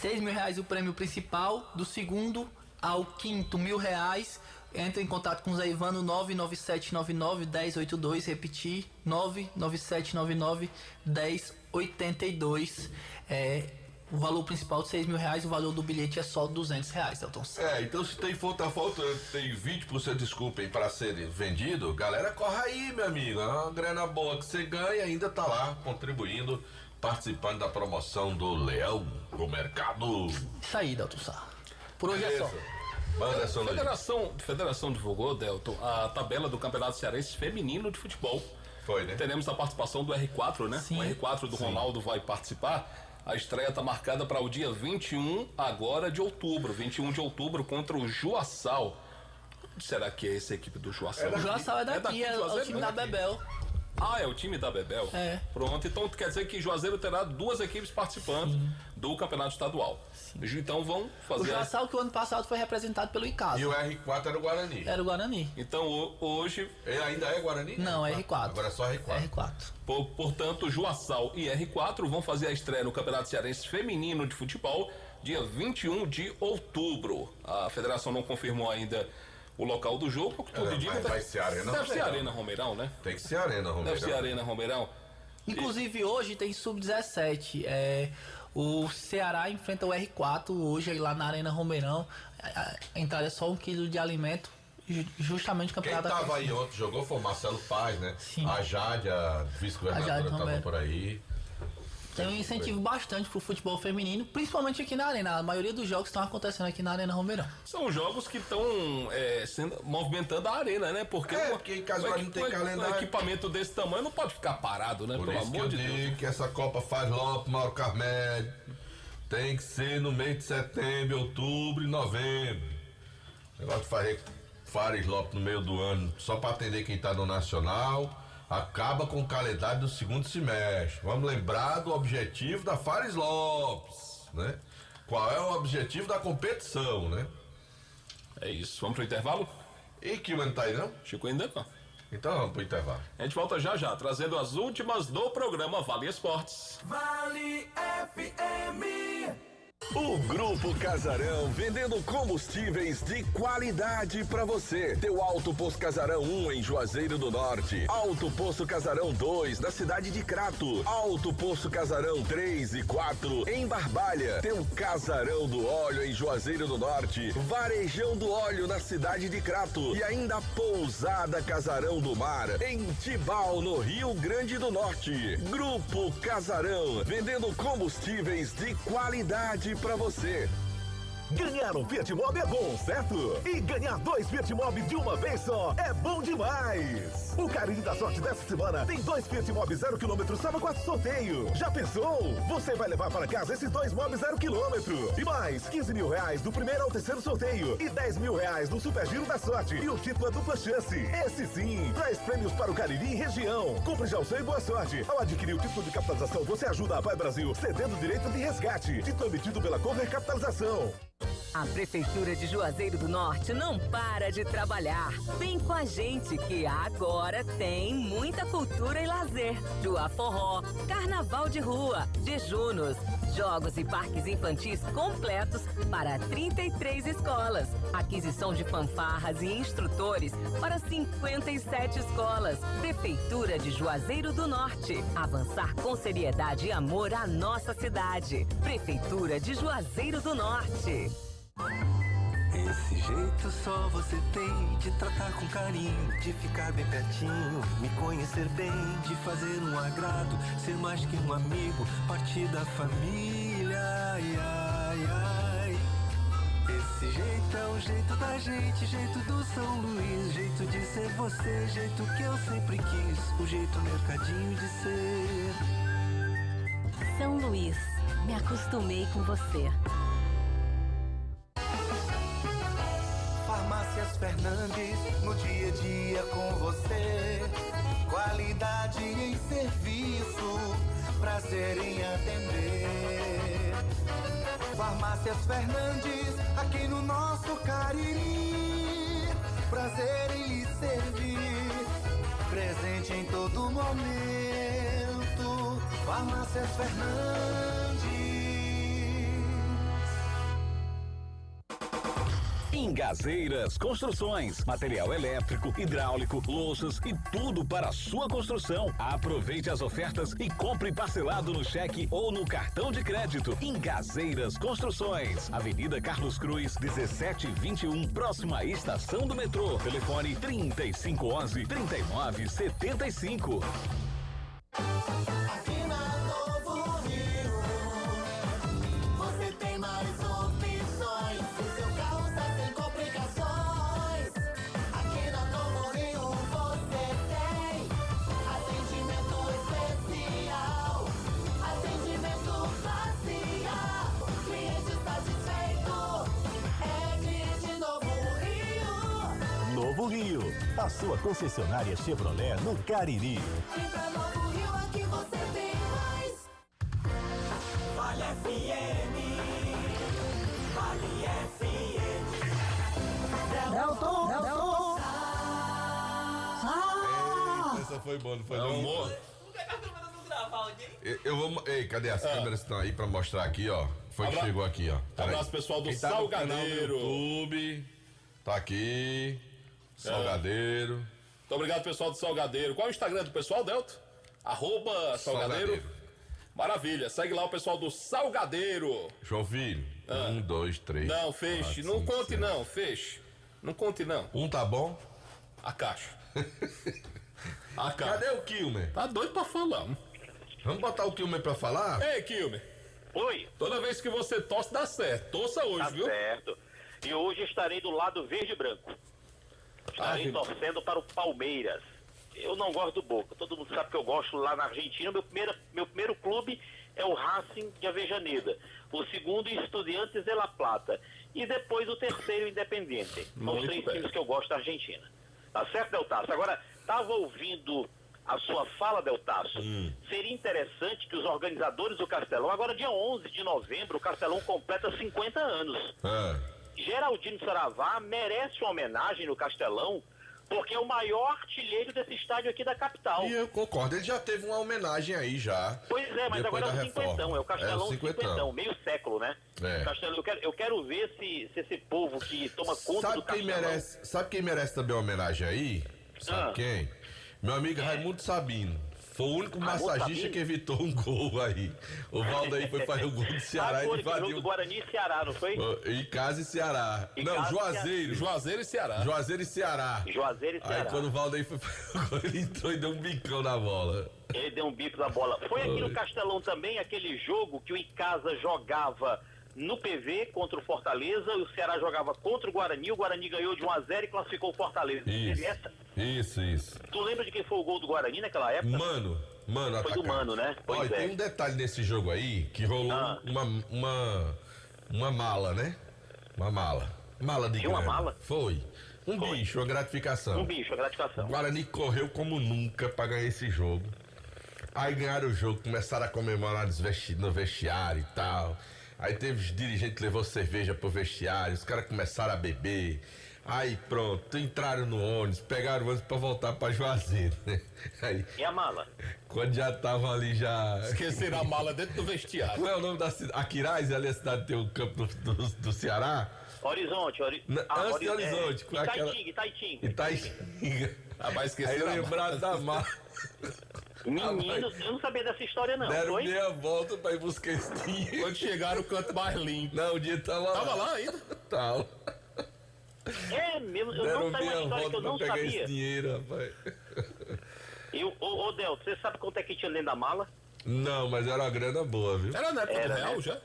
R$6.000 o prêmio principal, do segundo ao quinto R$1.000. Entra em contato com o Zé Ivan no 99799-1082, repetir, 99799-1082. O valor principal de R$6.000, o valor do bilhete é só R$200, Elton. Então se tem tem 20% de desculpa aí para ser vendido, galera, corre aí, meu amigo. É uma grana boa que você ganha e ainda tá lá contribuindo, participando da promoção do Leão do Mercado. Isso aí, Delton Sá. Por hoje é só. Federação divulgou, Delton, a tabela do Campeonato Cearense Feminino de Futebol. Foi, né? Teremos a participação do R4, né? Sim. O R4 do Ronaldo vai participar. A estreia está marcada para o dia 21 agora de outubro. 21 de outubro contra o Juaçal. Será que é essa equipe do Juaçal? O Juaçal é daqui, é o time da Bebel. Ah, é o time da Bebel? É. Pronto, então quer dizer que Juazeiro terá duas equipes participando do campeonato estadual. Então vão fazer... O Juaçal que o ano passado foi representado pelo Icasa. E o R4 era o Guarani. Era o Guarani. Então hoje... Ele ainda é Guarani? Não, é R4. Agora é só R4. Portanto, Juaçal e R4 vão fazer a estreia no Campeonato Cearense Feminino de Futebol dia 21 de outubro. A federação não confirmou ainda o local do jogo, porque tudo indica... Vai ser Arena Deve ser Arena Romeirão, né? Tem que ser Arena Romeirão. Deve ser Arena Romeirão. Inclusive hoje tem Sub-17. O Ceará enfrenta o R4 hoje lá na Arena Romeirão. A entrada é só 1 quilo de alimento. Justamente o campeonato. Quem tava aí ontem, jogou foi o Marcelo Paz, né? Sim. A Jade, a vice-governadora, tava por aí. Tem um incentivo bastante pro futebol feminino, principalmente aqui na Arena. A maioria dos jogos estão acontecendo aqui na Arena Romeirão. São jogos que estão movimentando a arena, né? Porque em caso não tem calendário. Um equipamento desse tamanho não pode ficar parado, né? Por Pelo isso amor de que eu digo Deus. que essa Copa Fares Lopes, Mauro Carmédio, tem que ser no mês de setembro, outubro e novembro. O negócio de fazer Fares Lopes no meio do ano, só para atender quem tá no Nacional... Acaba com o calendário do segundo semestre. Vamos lembrar do objetivo da Fares Lopes, né? Qual é o objetivo da competição, né? É isso. Vamos pro intervalo? E que não tá aí, não? Chico ainda não. Então vamos pro intervalo. A gente volta já, trazendo as últimas do programa Vale Esportes. Vale FM. O Grupo Casarão, vendendo combustíveis de qualidade pra você. Teu Alto Posto Casarão 1 em Juazeiro do Norte. Alto Posto Casarão 2 na cidade de Crato. Alto Posto Casarão 3 e 4 em Barbalha. Teu Casarão do Óleo em Juazeiro do Norte. Varejão do Óleo na cidade de Crato. E ainda Pousada Casarão do Mar em Tibau, no Rio Grande do Norte. Grupo Casarão, vendendo combustíveis de qualidade pra você. Ganhar um Fiat Mobi é bom, certo? E ganhar 2 Fiat Mobi de uma vez só é bom demais! O Carinho da Sorte dessa semana tem 2 Fiat Mobi 0 km sábado 4 sorteio. Já pensou? Você vai levar para casa esses 2 Mobi 0 km. E mais 15 mil reais do primeiro ao terceiro sorteio. E 10 mil reais no Super Giro da Sorte. E o título é dupla chance. Esse sim traz prêmios para o Cariri e região. Compre já o seu e boa sorte. Ao adquirir o título de capitalização, você ajuda a Pai Brasil, cedendo o direito de resgate. Título emitido pela Cover Capitalização. A Prefeitura de Juazeiro do Norte não para de trabalhar. Vem com a gente que agora tem muita cultura e lazer. Juá Forró, Carnaval de Rua, Jejunos, Jogos e parques infantis completos para 33 escolas. Aquisição de fanfarras e instrutores para 57 escolas. Prefeitura de Juazeiro do Norte. Avançar com seriedade e amor à nossa cidade. Prefeitura de Juazeiro do Norte. Esse jeito só você tem de tratar com carinho, de ficar bem pertinho, me conhecer bem, de fazer um agrado, ser mais que um amigo, parte da família. Ai, ai, ai. Esse jeito é o jeito da gente, jeito do São Luís, jeito de ser você, jeito que eu sempre quis, o jeito mercadinho de ser. São Luís, me acostumei com você. Farmácias Fernandes, no dia a dia com você. Qualidade em serviço, prazer em atender. Farmácias Fernandes, aqui no nosso Cariri. Prazer em lhe servir, presente em todo momento. Farmácias Fernandes. Engazeiras Construções, material elétrico, hidráulico, louças e tudo para a sua construção. Aproveite as ofertas e compre parcelado no cheque ou no cartão de crédito. Engazeiras Construções, Avenida Carlos Cruz, 1721, próxima à estação do metrô. Telefone 3511-3975. Aqui na Novo Rio, você tem mais opções. O seu carro está sem complicações. Aqui na Novo Rio você tem atendimento especial, atendimento facial. O cliente satisfeito é cliente Novo Rio. Novo Rio, a sua concessionária Chevrolet no Cariri. Vem pra Novo Rio, aqui você tem mais. Vale FM. Vale FM. Delton. Essa foi boa, não foi não? Eu vou. Ei, cadê as câmeras que estão aí pra mostrar aqui, ó? Foi que chegou aqui, ó. Abraço, pessoal do Quem tá no canal do Salgadeiro. YouTube, tá aqui. Salgadeiro. Muito obrigado, pessoal do Salgadeiro. Qual é o Instagram do pessoal, Delto? @Salgadeiro. Maravilha. Segue lá o pessoal do Salgadeiro. João Filho. 1, 2, 3. Não, feche. Não conte, não. Feche. Não conte, não. Tá bom? A caixa. A caixa. Cadê o Kilmer? Tá doido pra falar. Vamos botar o Kilmer pra falar? Ei, Kilmer. Oi. Toda vez que você torce, dá certo. Torça hoje, Tá viu? certo. E hoje estarei do lado verde e branco. Estarei torcendo para o Palmeiras. Eu não gosto do Boca. Todo mundo sabe que eu gosto lá na Argentina. Meu primeiro clube é o Racing de Avejaneda. O segundo, Estudiantes de La Plata. E depois o terceiro, Independiente. São os 3 times que eu gosto da Argentina. Tá certo, Deltaço? Agora, estava ouvindo a sua fala, Deltaço. Seria interessante que os organizadores do Castelão, agora dia 11 de novembro, o Castelão completa 50 anos. Geraldino Saravá merece uma homenagem no Castelão, porque é o maior artilheiro desse estádio aqui da capital. E eu concordo, ele já teve uma homenagem aí já. Pois é, mas depois agora é da o cinquentão, é o Castelão cinquentão. cinquentão, meio século, né? Castelão, eu quero ver se esse povo que toma conta do Castelão... Sabe quem merece também uma homenagem aí? Sabe quem? Meu amigo Raimundo Sabino. Foi o único massagista que evitou um gol aí. O Valdo aí foi fazer o gol do Ceará e jogo do Guarani e Ceará, não foi? Em casa e Ceará. Juazeiro. Juazeiro e Ceará. Juazeiro e Ceará. Juazeiro e Ceará. Aí quando o Valdo aí foi ele entrou e deu um bicão na bola. Ele deu um bico na bola. Foi aqui no Castelão também aquele jogo que o Icasa jogava no PV contra o Fortaleza, o Ceará jogava contra o Guarani ganhou de 1-0 e classificou o Fortaleza. Isso. Tu lembra de quem foi o gol do Guarani naquela época? Mano, foi atacante. do Mano, né? Olha, tem um detalhe nesse jogo aí, que rolou uma mala, né? Uma mala de grana. Uma mala? Foi. Bicho, uma gratificação. O Guarani correu como nunca pra ganhar esse jogo. Aí ganharam o jogo, começaram a comemorar no vestiário e tal. Aí teve os dirigentes que levou cerveja pro vestiário, os caras começaram a beber. Aí pronto, entraram no ônibus, pegaram o ônibus pra voltar pra Juazeiro, né? Aí, E a mala? quando já estavam ali já... Esqueceram a mala dentro do vestiário. Qual é o nome da cidade? Aquiraz, ali a cidade que tem o campo do Ceará? Horizonte. Antes de Horizonte. com aquela- Itaitinga. Rapaz, Aí esqueceram a mala. lembraram da mala. Menino, eu não sabia dessa história não. Deram Foi? meia volta pra ir buscar esse dinheiro. Quando chegaram, o canto mais limpo. Não, o dia tava lá. Tava lá ainda? Tava. É mesmo, eu Deram não sabia uma meia história que volta eu não pra pegar sabia. esse dinheiro, rapaz. Ô, Delto, você sabe quanto é que tinha dentro da mala? Não, mas era uma grana boa, viu? Era na época do Era, real né? já?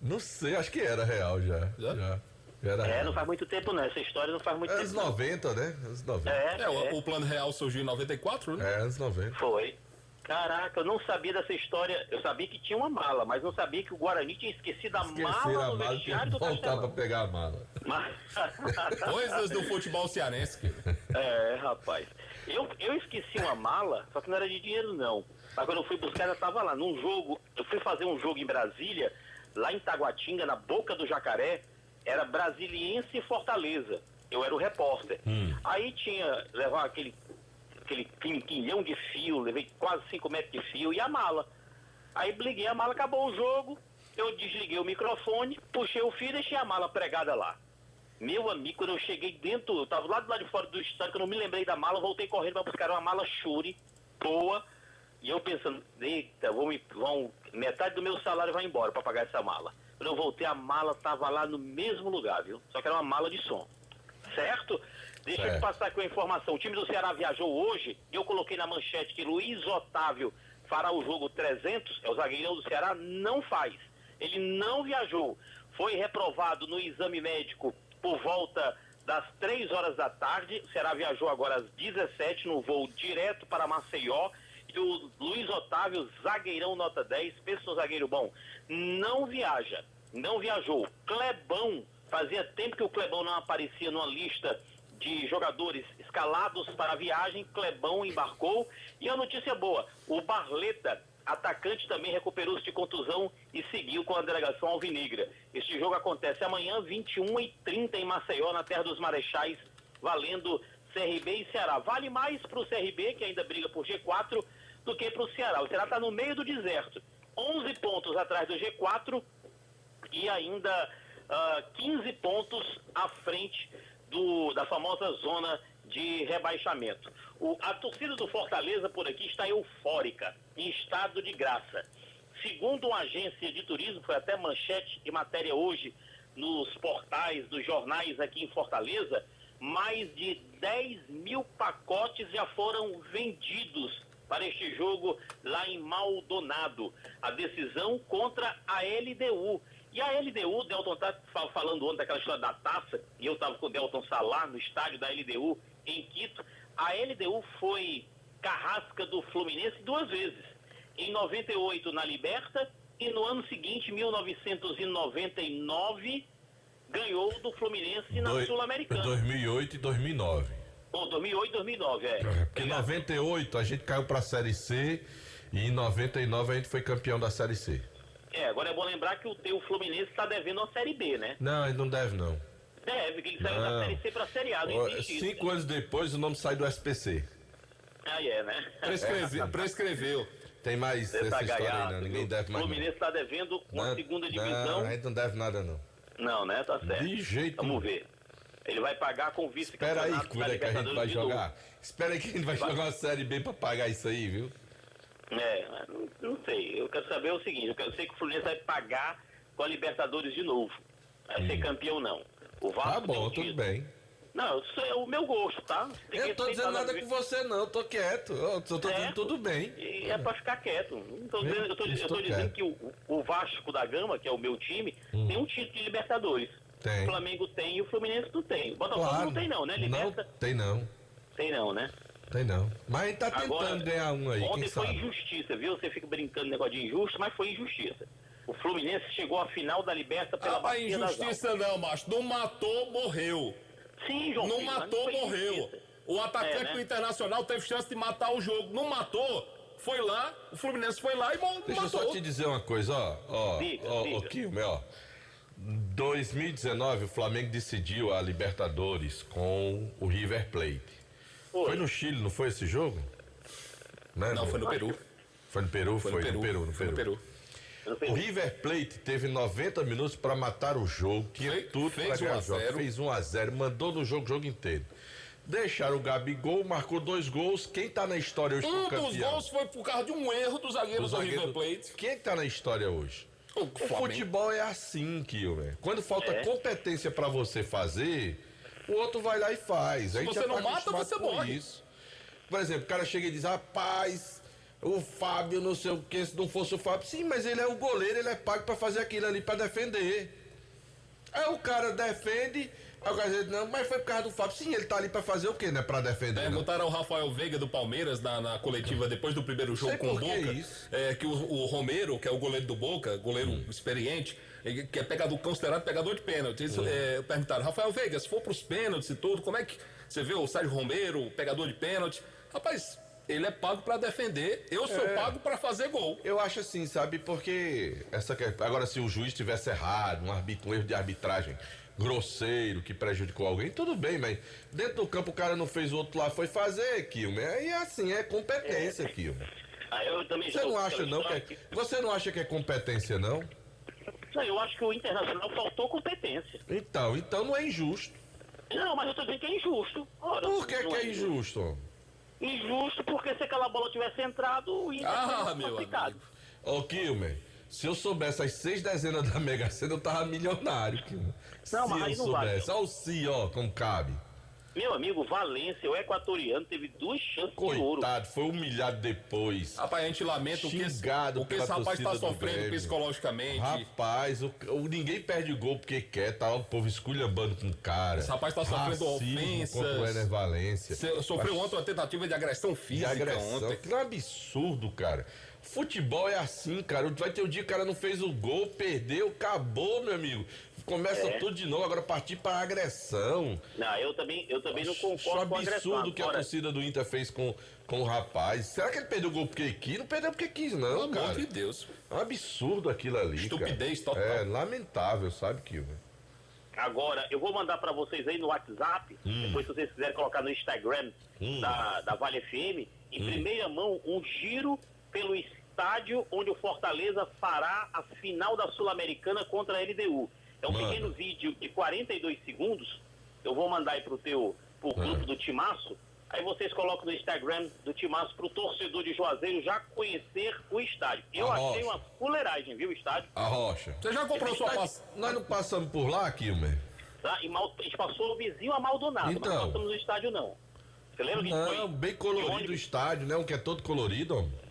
Não sei, acho que era real já. Já era real. Não faz muito tempo não, essa história não faz muito Anos tempo. 90, né? Anos 90. O plano real surgiu em 94, né? Anos 90. Foi. Caraca, eu não sabia dessa história. Eu sabia que tinha uma mala, mas não sabia que o Guarani tinha esquecido a Esqueceram mala a no mala e vestiário do voltar Castelão. pra pegar a mala. Coisas do futebol cearense. Rapaz. Eu esqueci uma mala, só que não era de dinheiro não. Mas quando eu fui buscar, ela tava lá. Num jogo, eu fui fazer um jogo em Brasília, lá em Taguatinga, na Boca do Jacaré, era Brasiliense e Fortaleza. Eu era o repórter. Aí tinha, levar aquele quinquilhão de fio, levei quase 5 metros de fio e a mala. Aí liguei a mala, acabou o jogo, eu desliguei o microfone, puxei o fio e deixei a mala pregada lá. Meu amigo, quando eu cheguei dentro, eu tava lá do lado de fora do estádio, que eu não me lembrei da mala, voltei correndo para buscar uma mala Shure, boa, e eu pensando, eita, metade do meu salário vai embora para pagar essa mala. Quando eu voltei, a mala tava lá no mesmo lugar, viu? Só que era uma mala de som. Certo? Deixa eu te passar aqui uma informação. O time do Ceará viajou hoje e eu coloquei na manchete que Luiz Otávio fará o jogo 300, é o zagueirão do Ceará, não faz. Ele não viajou. Foi reprovado no exame médico por volta das 3 horas da tarde. O Ceará viajou agora às 17 no voo direto para Maceió. E o Luiz Otávio, zagueirão nota 10, pensa no zagueiro bom, não viaja, não viajou. Clebão, fazia tempo que o Clebão não aparecia numa lista de jogadores escalados para a viagem. Clebão embarcou. E a notícia boa, o Barleta, atacante, também recuperou-se de contusão e seguiu com a delegação alvinegra. Este jogo acontece amanhã, 21h30 em Maceió, na terra dos Marechais, valendo CRB e Ceará. Vale mais para o CRB, que ainda briga por G4, do que para o Ceará. O Ceará está no meio do deserto, 11 pontos atrás do G4 e ainda 15 pontos à frente da famosa zona de rebaixamento. A torcida do Fortaleza por aqui está eufórica, em estado de graça. Segundo uma agência de turismo, foi até manchete e matéria hoje nos portais dos jornais aqui em Fortaleza, mais de 10 mil pacotes já foram vendidos para este jogo lá em Maldonado. A decisão contra a LDU. E a LDU, o Delton está falando ontem daquela história da taça, e eu estava com o Delton Salar no estádio da LDU em Quito. A LDU foi carrasca do Fluminense 2 vezes. Em 98 na Liberta e no ano seguinte, 1999, ganhou do Fluminense na Sul-Americana. 2008 e 2009. Bom, 2008 e 2009, Porque em 98 a gente caiu pra Série C e em 99 a gente foi campeão da Série C. Agora é bom lembrar que o Fluminense está devendo a Série B, né? Não, ele não deve não. Deve, que ele saiu da Série C pra Série A, não existe isso. 5 anos depois o nome sai do SPC. Né? Prescreveu. Tem mais Você essa tá história gaiado, aí, não. Ninguém viu? deve mais. O Fluminense está devendo uma segunda divisão. Não, a gente não deve nada não. Não, né? Tá certo. De jeito Vamos ver. Ele vai pagar com Espera aí, vice-campeonato quando é que a gente vai jogar? Espera aí que a gente vai jogar uma Série B pra pagar isso aí, viu? Não sei. Eu quero saber o seguinte, eu sei que o Fluminense vai pagar com a Libertadores de novo. Vai ser campeão, não. O Vasco Tá bom, tudo bem. Não, isso é o meu gosto, tá? Eu não tô dizendo nada com você não, eu tô quieto. Eu tô dizendo tudo bem. E é pra ficar quieto. Eu tô dizendo que o Vasco da Gama, que é o meu time, tem um título de Libertadores. Tem. O Flamengo tem e o Fluminense não tem. O Botafogo não tem não, né? Liberta... Não, tem não. Tem não, né? Tem não. Mas a gente tá tentando Agora, ganhar um aí, ontem quem foi sabe? injustiça, viu? Você fica brincando no negócio de injusto, mas foi injustiça. O Fluminense chegou à final da Liberta pela Bacia das Injustiça não, macho. Não matou, morreu. Sim, João Não Filho, mas matou, foi morreu. injustiça. O atacante do Internacional teve chance de matar o jogo. Não matou. Foi lá, o Fluminense foi lá e matou. Deixa eu só te dizer uma coisa, ó, Diga. Quilme, ó. 2019 o Flamengo decidiu a Libertadores com o River Plate. Foi no Chile, não foi esse jogo? Não, foi no Peru. Foi no Peru? Foi no Peru. O River Plate teve 90 minutos para matar o jogo, tinha tudo para ganhar o jogo. Fez 1-0, mandou no jogo inteiro. Deixaram o Gabigol, marcou 2 gols. Quem tá na história hoje como campeão? Um dos gols foi por causa de um erro do zagueiro do River Plate. Quem tá na história hoje? O futebol é assim, Kilmer. Quando falta competência para você fazer, o outro vai lá e faz. Se você não mata, você morre. Isso. Por exemplo, o cara chega e diz, rapaz, o Fábio não sei o que, se não fosse o Fábio. Sim, mas ele é o goleiro, ele é pago para fazer aquilo ali, para defender. Aí o cara defende, aí o cara diz, não, mas foi por causa do Fábio. Sim, ele tá ali para fazer o quê, né? Para defender. Perguntaram ao Rafael Veiga do Palmeiras na coletiva depois do primeiro jogo com o Boca. Que o Romero, que é o goleiro do Boca, goleiro experiente, que é considerado pegador de pênaltis. Perguntaram, Rafael Veiga, se for pros pênaltis e tudo, como é que você vê o Sérgio Romero, pegador de pênalti? Rapaz, ele é pago para defender, eu sou pago para fazer gol. Eu acho assim, sabe, porque agora se o juiz tivesse errado, um erro de arbitragem grosseiro que prejudicou alguém, tudo bem, mas dentro do campo o cara não fez, o outro lá foi fazer, Kilmer, e assim, é competência, Kilmer. Eu também você não acha não que você não acha que é competência, não? Não, eu acho que o Internacional faltou competência. Então não é injusto. Não, mas eu tô dizendo que é injusto. Ora, por que é injusto? Injusto porque se aquela bola tivesse entrado, o Inter teria complicado. Ô, Kilmer, se eu soubesse as 6 dezenas da Mega Sena, eu tava milionário, Kilmer. Não, mas aí não vale. Olha o si, ó, como cabe. Meu amigo, Valência, o equatoriano, teve 2 chances de ouro. Coitado, foi humilhado depois. Rapaz, a gente lamenta o que esse rapaz tá sofrendo psicologicamente. Rapaz, ninguém perde gol porque quer, tá o povo esculhambando com o cara. Esse rapaz tá sofrendo ofensas. Contra o Ener Valência. Sofreu ontem uma tentativa de agressão física ontem. Que é um absurdo, cara. Futebol é assim, cara. Vai ter o dia que o cara não fez o gol, perdeu, acabou, meu amigo. Começa tudo de novo, agora partir para agressão. Não, eu também não concordo com a agressão. Absurdo que a torcida do Inter fez com o rapaz. Será que ele perdeu o gol porque quis? Não perdeu porque quis, não, cara. Pelo amor de Deus. É um absurdo aquilo ali, estupidez cara. total. É lamentável, sabe, Kilmer? Agora, eu vou mandar para vocês aí no WhatsApp, depois se vocês quiserem colocar no Instagram da Vale FM, em primeira mão, um giro pelo estádio onde o Fortaleza fará a final da Sul-Americana contra a LDU. É um pequeno vídeo de 42 segundos, eu vou mandar aí pro grupo do Timaço, aí vocês colocam no Instagram do Timaço pro torcedor de Juazeiro já conhecer o estádio. Eu achei uma fuleiragem, viu, o estádio? A Rocha. Você já comprou sua passagem? Nós não passamos por lá, Kilmer? Tá? A gente passou o vizinho a Maldonado, mas não passamos no estádio não. Você lembra que foi bem colorido o estádio, né? Um que é todo colorido, ó.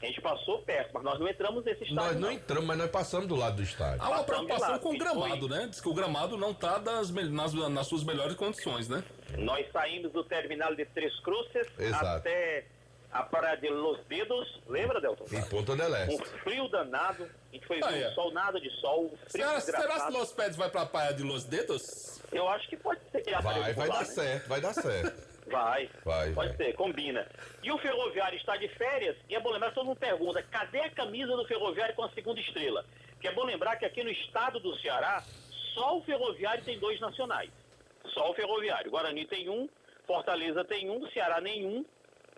A gente passou perto, mas nós não entramos nesse estádio. Nós não entramos, mas nós passamos do lado do estádio. Há uma preocupação com o gramado, né? Diz que o gramado não está nas suas melhores condições, né? Nós saímos do terminal de Três Cruzes até a Praia de Los Dedos, lembra, Delton? Em Ponta del Este. Um frio danado, a gente foi ver sol, nada de sol, frio será que Los Pés vai para a Praia de Los Dedos? Eu acho que pode ser. Que vai dar certo, vai dar certo. Pode ser, combina. E o Ferroviário está de férias, e é bom lembrar, todo mundo pergunta, cadê a camisa do Ferroviário com a segunda estrela? Que é bom lembrar que aqui no estado do Ceará, só o Ferroviário tem 2 nacionais. Só o Ferroviário. Guarani tem 1, Fortaleza tem 1, Ceará nenhum,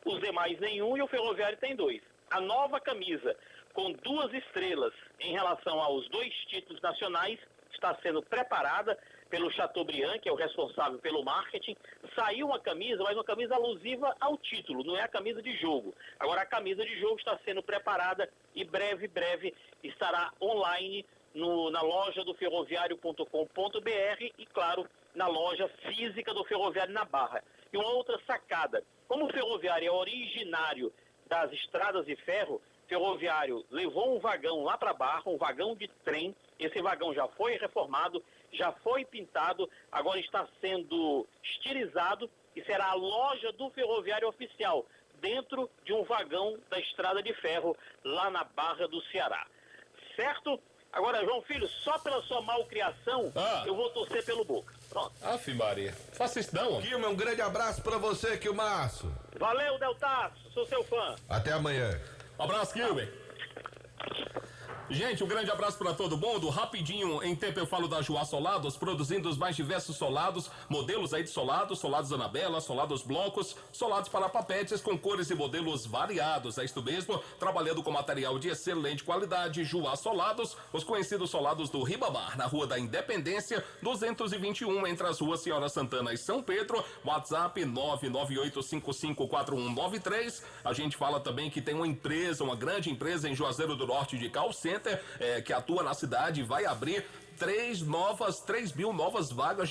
os demais nenhum e o Ferroviário tem 2. A nova camisa, com 2 estrelas em relação aos 2 títulos nacionais, está sendo preparada pelo Chateaubriand, que é o responsável pelo marketing. Saiu uma camisa, mas uma camisa alusiva ao título, não é a camisa de jogo. Agora a camisa de jogo está sendo preparada e breve estará online na loja do ferroviário.com.br e, claro, na loja física do Ferroviário na Barra. E uma outra sacada, como o Ferroviário é originário das estradas de ferro, Ferroviário levou um vagão lá para Barra, um vagão de trem. Esse vagão já foi reformado, já foi pintado, agora está sendo estilizado e será a loja do Ferroviário oficial, dentro de um vagão da estrada de ferro lá na Barra do Ceará. Certo? Agora, João Filho, só pela sua malcriação, eu vou torcer pelo Boca. Pronto. Aff, Maria. Faça isso não. Kilmer, um grande abraço pra você, Kilmaço. Valeu, Deltaço. Sou seu fã. Até amanhã. Um abraço, Kilmer. Gente, um grande abraço para todo mundo. Rapidinho, em tempo eu falo da Joá Solados, produzindo os mais diversos solados, modelos aí de solados Anabela, solados blancos, solados para papetes com cores e modelos variados. É isto mesmo, trabalhando com material de excelente qualidade. Joá Solados, os conhecidos solados do Ribamar, na Rua da Independência, 221, entre as ruas Senhora Santana e São Pedro. WhatsApp 998554193. A gente fala também que tem uma grande empresa em Juazeiro do Norte de Call Center, que atua na cidade e vai abrir 3.000 novas vagas